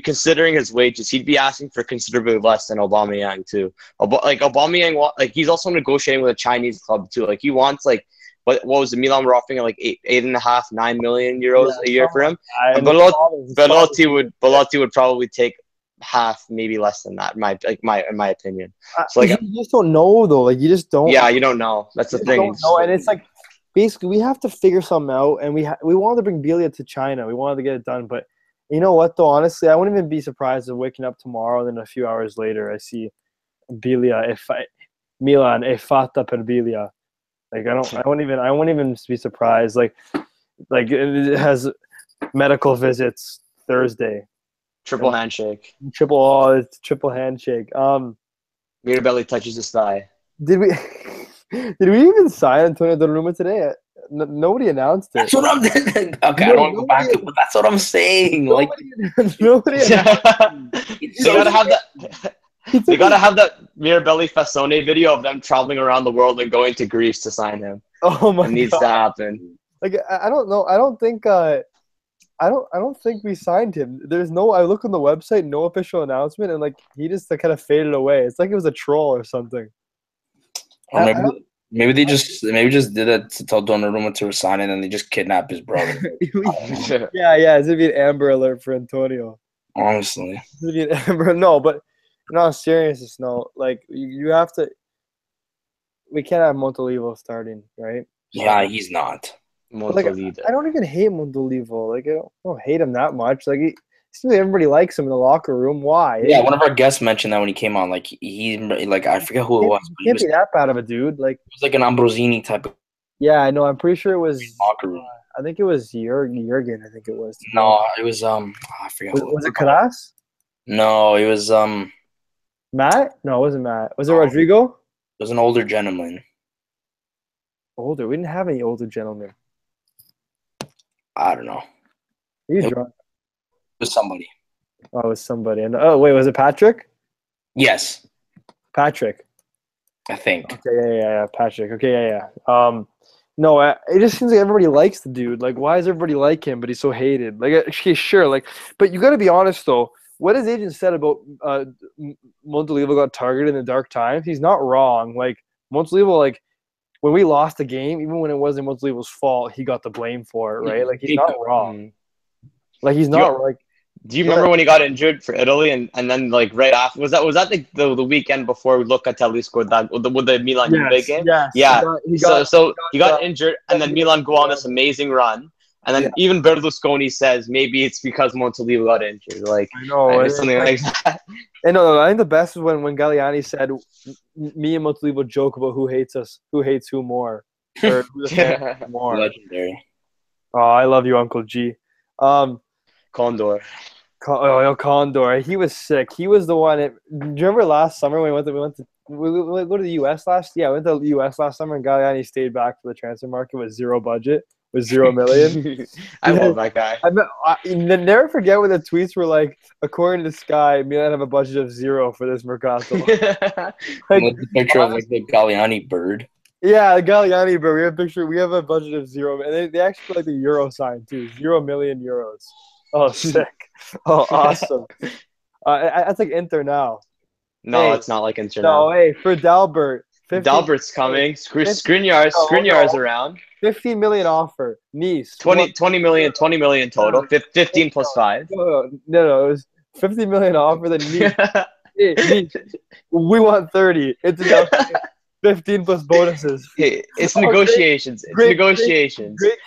considering his wages, he'd be asking for considerably less than Aubameyang too. Like Aubameyang, like he's also negotiating with a Chinese club too. Like he wants like. What was the Milan were offering like 8.5, 9 million euros a year for him? And Belotti would probably take half, maybe less than that. In my opinion. So like you just don't know though. Like you just don't. Yeah, you don't know. That's the thing. Don't know. And it's like basically we have to figure something out. And we wanted to bring Biglia to China. We wanted to get it done, but you know what though? Honestly, I wouldn't even be surprised if waking up tomorrow and then a few hours later I see Biglia. Milan è fatta per Biglia. Like I won't even be surprised. Like it has medical visits Thursday. Triple handshake. It's triple handshake. Mirabelli touches his thigh. Did we even sign Antonio Donnarumma today? Nobody announced it. That's what I'm okay. I don't want to go back to it, but that's what I'm saying. Nobody So gotta have that. They gotta have that Mirabelli Fasone video of them traveling around the world and going to Greece to sign him. Oh my god! It needs to happen. Like I don't know. I don't think we signed him. There's no. I look on the website, no official announcement, and like he just kind of faded away. It's like it was a troll or something. Or maybe they just did it to tell Donnarumma to resign, and then they just kidnapped his brother. yeah. It's gonna be an Amber Alert for Antonio. Honestly, it's gonna be an Amber. No, but. No, seriousness, no. Like you have to. We can't have Montolivo starting, right? Yeah, he's not. Like, I don't even hate Montolivo. Like I don't hate him that much. Like everybody likes him in the locker room. Why? Yeah, one of our guests mentioned that when he came on. Like I forget who it was. But he can't be that bad of a dude. Like it was like an Ambrosini type of. Yeah, I know. I'm pretty sure it was. Locker room. I think it was Jurgen. I think it was. No, it was I forget. Was it Caras? No, it was Matt? No, it wasn't Matt. Was it Rodrigo? It was an older gentleman. Older? We didn't have any older gentlemen. I don't know. Are you drunk? It was somebody. Oh, it was somebody. And wait, was it Patrick? Yes. Patrick. I think. Okay, yeah. Patrick. Okay, yeah. No, it just seems like everybody likes the dude. Like, why does everybody like him, but he's so hated? Like, okay, sure. Like, but you got to be honest though. What his agent said about Montolivo got targeted in the dark times, he's not wrong. Like Montolivo, like, when we lost the game, even when it wasn't Montolivo's fault, he got the blame for it, right? Like, he's not wrong. Like, he's not like. Do you remember when he got injured for Italy, and then like right after was that the weekend before Locatelli scored that with the Milan Juve game? Yes. Yeah. He got injured, and then Milan go on this amazing run, and then even Berlusconi says maybe it's because Montolivo got injured. Like I know something like that. And no, I think the best was when Galliani said, "Me and Montolivo joke about who hates who more, or who more." Legendary. Oh, I love you, Uncle G. Condor. Condor. He was sick. He was the one. Do you remember last summer when we went to go to the U.S. last? Yeah, we went to the U.S. last summer, and Galliani stayed back for the transfer market with $0 budget, with $0 million. I love that guy. Never forget when the tweets were like, according to Sky, Milan have a budget of 0 for this Mercato. Like the picture of like the Galliani bird. Yeah, the Galliani bird. We have a picture. We have a budget of 0, and they actually put like the euro sign too. 0 million euros. Oh, sick. Oh, awesome. That's like Inter now. No, it's not like Inter now. now. Hey, for Dalbert. Dalbert's coming. Skriniar's around. 15 million offer. Nice. 20 million total. 15 plus 5. No, it was 50 million offer. Then Nice. We want 30. It's 15 plus bonuses. Hey, it's negotiations. Great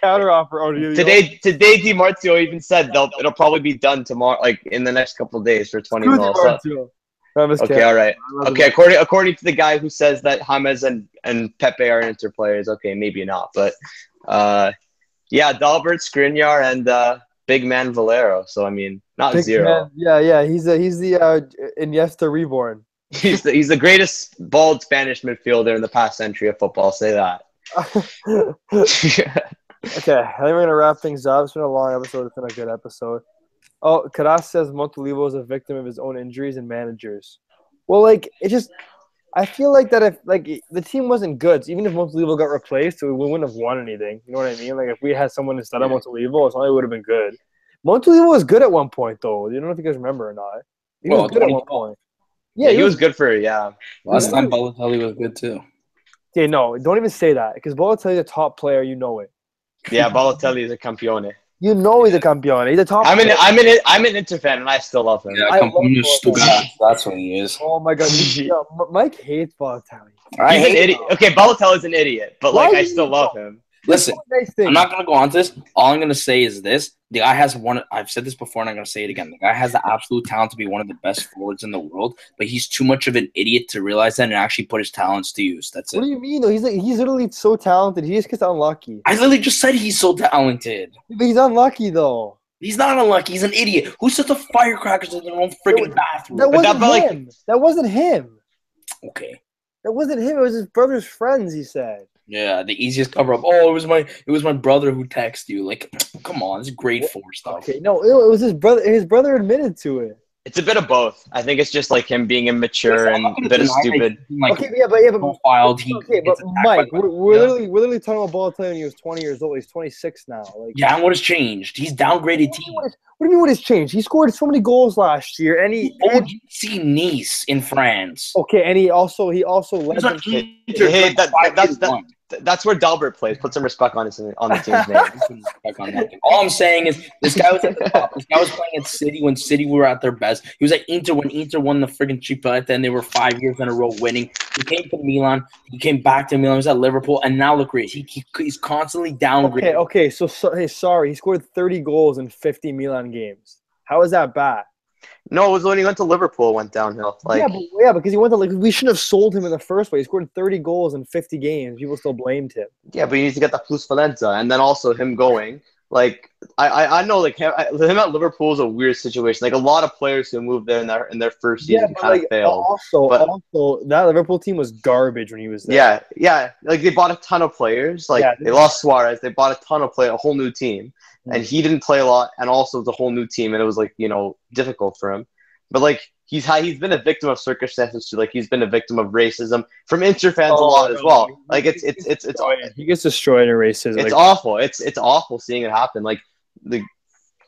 counter offer. Oh, today Di Marzio even said it'll probably be done tomorrow, like in the next couple of days for 20 mil. Okay, all right. Okay, according to the guy who says that James and Pepe are Inter players, okay, maybe not, but yeah, Dalbert, Skriniar, and big man Valero. So I mean, not big 0. Man, yeah. He's the Iniesta reborn. He's the greatest bald Spanish midfielder in the past century of football. I'll say that. Okay, I think we're going to wrap things up. It's been a long episode. It's been a good episode. Oh, Karas says Montolivo is a victim of his own injuries and managers. Well, like, it just – I feel like that if – like, the team wasn't good. So even if Montolivo got replaced, we wouldn't have won anything. You know what I mean? Like, if we had someone instead of Montolivo, it probably would have been good. Montolivo was good at one point, though. I don't know if you guys remember or not. He was good at one point. Yeah, he was good for Last time Balotelli was good too. Yeah, no, don't even say that because Balotelli's a top player. You know it. Yeah, Balotelli is a campione. You know he's a campione. He's a top. I'm an Inter fan and I still love him. Yeah, that's what he is. Oh my god, Mike hates Balotelli. He's an idiot. Okay, Balotelli's an idiot, but like I still love him. Listen, I'm not going to go on to this. All I'm going to say is this. The guy has I've said this before and I'm going to say it again. The guy has the absolute talent to be one of the best forwards in the world, but he's too much of an idiot to realize that and actually put his talents to use. That's it. What do you mean, though? He's literally so talented. He just gets unlucky. I literally just said he's so talented. But he's unlucky, though. He's not unlucky. He's an idiot. Who sets the firecrackers in their own freaking bathroom? That wasn't him. Okay. That wasn't him. It was his brother's friends, he said. Yeah, the easiest cover up. Oh, it was my brother who texted you. Like, come on, it's grade 4 stuff. Okay, no, it was his brother. His brother admitted to it. It's a bit of both. I think it's just like him being immature and a bit of stupid. Okay, but profiled. But Mike, we're literally talking about Balotelli when he was 20 years old. He's 26 now. Like, yeah, and what has changed? He's downgraded team. What do you mean what has changed? He scored so many goals last year, and he see Nice in France. Okay, and he also led them. Hey, that's where Dalbert plays. Put some respect on the team's name. All I'm saying is this guy was at the top. This guy was playing at City when City were at their best. He was at Inter when Inter won the friggin' Tripletta, and they were 5 years in a row winning. He came to Milan. He came back to Milan. He was at Liverpool, and now look, he's constantly downgraded. Okay. So sorry. He scored 30 goals in 50 Milan games. How is that bad? No, it was when he went to Liverpool, went downhill. Because he went to we shouldn't have sold him in the first place. He scored 30 goals in 50 games. People still blamed him. Yeah, but he needs to get the plusvalenza, and then also him going. Like I know, like him at Liverpool is a weird situation. Like a lot of players who moved there in their first season kind of failed. Also, that Liverpool team was garbage when he was there. Yeah. Like they bought a ton of players. Like they lost Suarez. They bought a ton of players, a whole new team. And he didn't play a lot, and also the whole new team, and it was like difficult for him. But like he's been a victim of circumstances too. Like he's been a victim of racism from Inter fans a lot as well. Like it's he gets destroyed in racism. It's awful. It's awful seeing it happen. Like that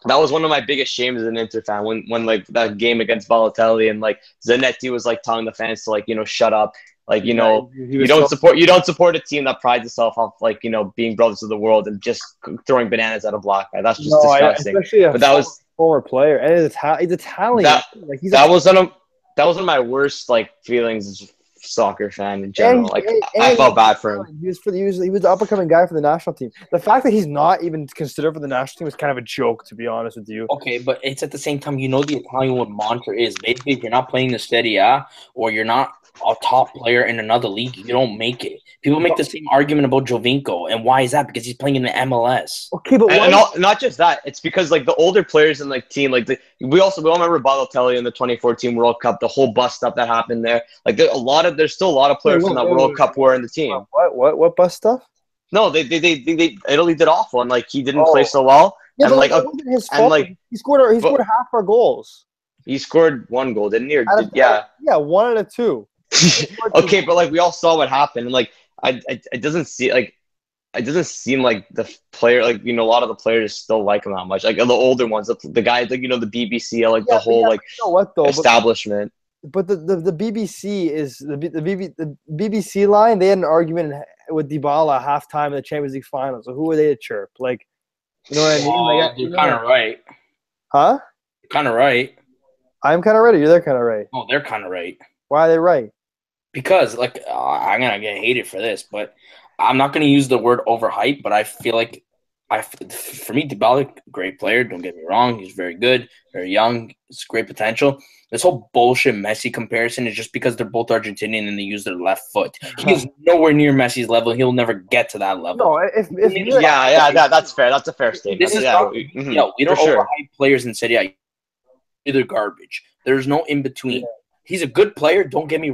was one of my biggest shames as an Inter fan when like that game against Balotelli and like Zanetti was like telling the fans to like shut up. Like, you Yeah, know, he you was don't so- support a team that prides itself off, like, you know, being brothers of the world and just throwing bananas at a black guy. That's just disgusting. especially a But that was former player, and he's Italian. that Like he's that was one of my worst like feelings as a soccer fan in general. Like I felt bad for him. He was the up and coming guy for the national team. The fact that he's not even considered for the national team is kind of a joke, to be honest with you. Okay, but it's at the same time, you know, the Italian what mantra is. Basically, if you're not playing the Serie A or you're not a top player in another league, you don't make it. People make the same argument about Jovinko, and why is that? Because he's playing in the MLS. Okay, but Not just that. It's because like the older players in like team, like we all remember Balotelli in the 2014 World Cup, the whole bust stuff that happened there. Like there's still a lot of players from that World Cup who are in the team. What bus stuff? No, they Italy did awful, and like he didn't play so well. Yeah, and but like it wasn't his fault. and like he scored half our goals. he scored one goal, didn't he? Yeah, 1 out of 2. Okay, but like we all saw what happened, and like it doesn't seem like the player, like, you know, a lot of the players still like him that much. Like the older ones, the guys, like, you know, the BBC, like the whole like you know what, though, establishment. But the BBC is the BBC line. They had an argument with Dybala at halftime in the Champions League final. So who are they to chirp? Like, you know what I mean? Like, you're kind of right. Huh? You're kind of right. I'm kind of right. Or you're kind of right. Oh, they're kind of right. Why are they right? Because, like, I'm going to get hated for this, but I'm not going to use the word overhyped, but I feel like, for me, Dybala, great player, don't get me wrong. He's very good, very young. It's great potential. This whole bullshit Messi comparison is just because they're both Argentinian and they use their left foot. He is nowhere near Messi's level. He'll never get to that level. No, That's fair. That's a fair statement. This is we don't overhype players and say, yeah, they're garbage. There's no in between. Yeah. He's a good player, don't get me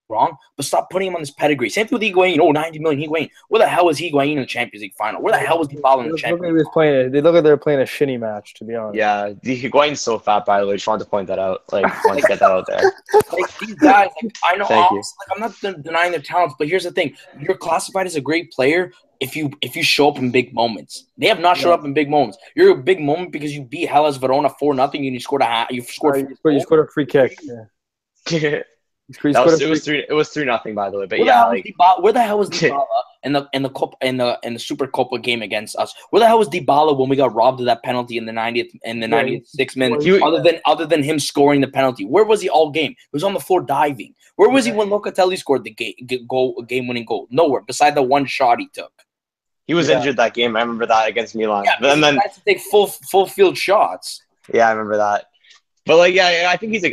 wrong, but stop putting him on this peggree. Same thing with Higuain. 90 million Higuain. Where the hell was Higuain in the Champions League final? Where the hell was Dybala in the Champions League? They look like they're playing a shitty match, to be honest. Yeah, Higuain's so fat, by the way. Just wanted to point that out. Like, want to get that out there. Like, these guys, like, I know, I'm not denying their talents, but here's the thing: you're classified as a great player if you show up in big moments. They have not showed up in big moments. You're a big moment because you beat Hellas Verona 4-0 and you scored you scored a free kick. Yeah. It was 3-0, by the way. But where the hell was Dybala in the Super Copa game against us? Where the hell was Dybala when we got robbed of that penalty in the 96th minute? Other than him scoring the penalty, where was he all game? He was on the floor diving. Where was he when Locatelli scored the game-winning goal? Nowhere. Beside the one shot he took. He was injured that game. I remember that against Milan. Yeah, and then to take full field shots. Yeah, I remember that. But like, yeah, I think he's a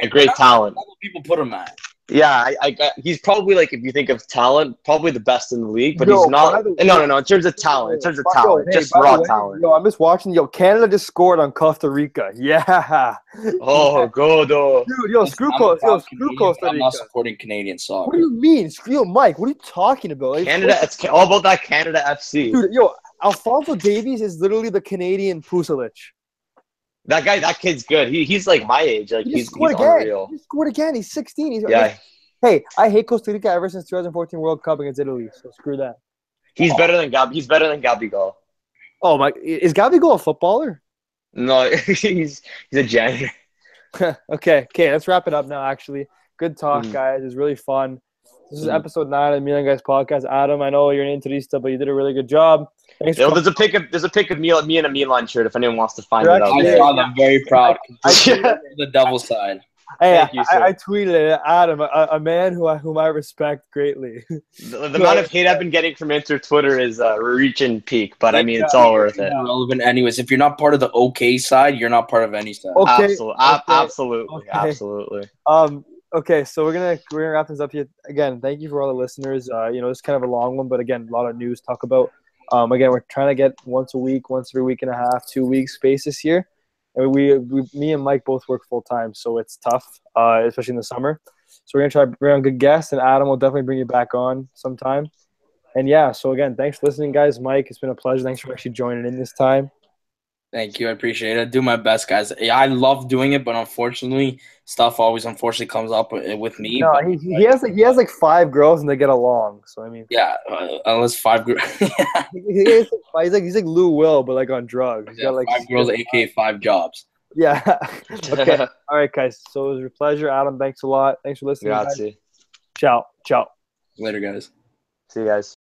great talent. People put him at. Yeah, he's probably, like, if you think of talent, probably the best in the league. But he's not. No. In terms of talent, just raw talent. Yo, I'm just watching. Canada just scored on Costa Rica. Yeah. Oh, Godo. Dude, screw Costa Rica. I'm not supporting Canadian soccer. What do you mean? Mike, what are you talking about? Like, Canada, it's all about that Canada FC. Dude, Alphonso Davies is literally the Canadian Pusalic. That kid's good. He's like my age. Like he's unreal. He scored again. He's 16. Hey, I hate Costa Rica ever since 2014 World Cup against Italy. So screw that. He's better than Gabigol. Oh my! Is Gabigol a footballer? No, he's a janitor. Okay. Let's wrap it up now. Actually, good talk, guys. It was really fun. This is episode 9 of the Milan Guys podcast. Adam, I know you're an Interista, but you did a really good job. There's a pic of me in a Milan shirt if anyone wants to find it out. I'm very proud. The devil side. Hey, I tweeted it. Adam, a man whom I respect greatly. The amount of hate I've been getting from Inter Twitter is reaching peak, but I mean, it's all worth it. Relevant anyways. If you're not part of the OK side, you're not part of any side. Okay. Absolutely. Okay, so we're gonna wrap this up here. Again, thank you for all the listeners. It's kind of a long one, but again, a lot of news to talk about. Again, we're trying to get once every week and a half, 2 weeks space this year. And me and Mike both work full time, so it's tough, especially in the summer. So we're gonna try to bring on good guests, and Adam will definitely bring you back on sometime. And yeah, so again, thanks for listening, guys. Mike, it's been a pleasure. Thanks for actually joining in this time. Thank you. I appreciate it. I do my best, guys. Yeah, I love doing it, but unfortunately, stuff always comes up with me. No, he has like 5 girls and they get along. So I mean, yeah, unless 5 girls. he's like Lou Will, but like on drugs. He's got like 5 girls, aka 5 jobs. Yeah. Okay. All right, guys. So it was a pleasure. Adam, thanks a lot. Thanks for listening. Guys. Grazie. Ciao. Ciao. Later, guys. See you guys.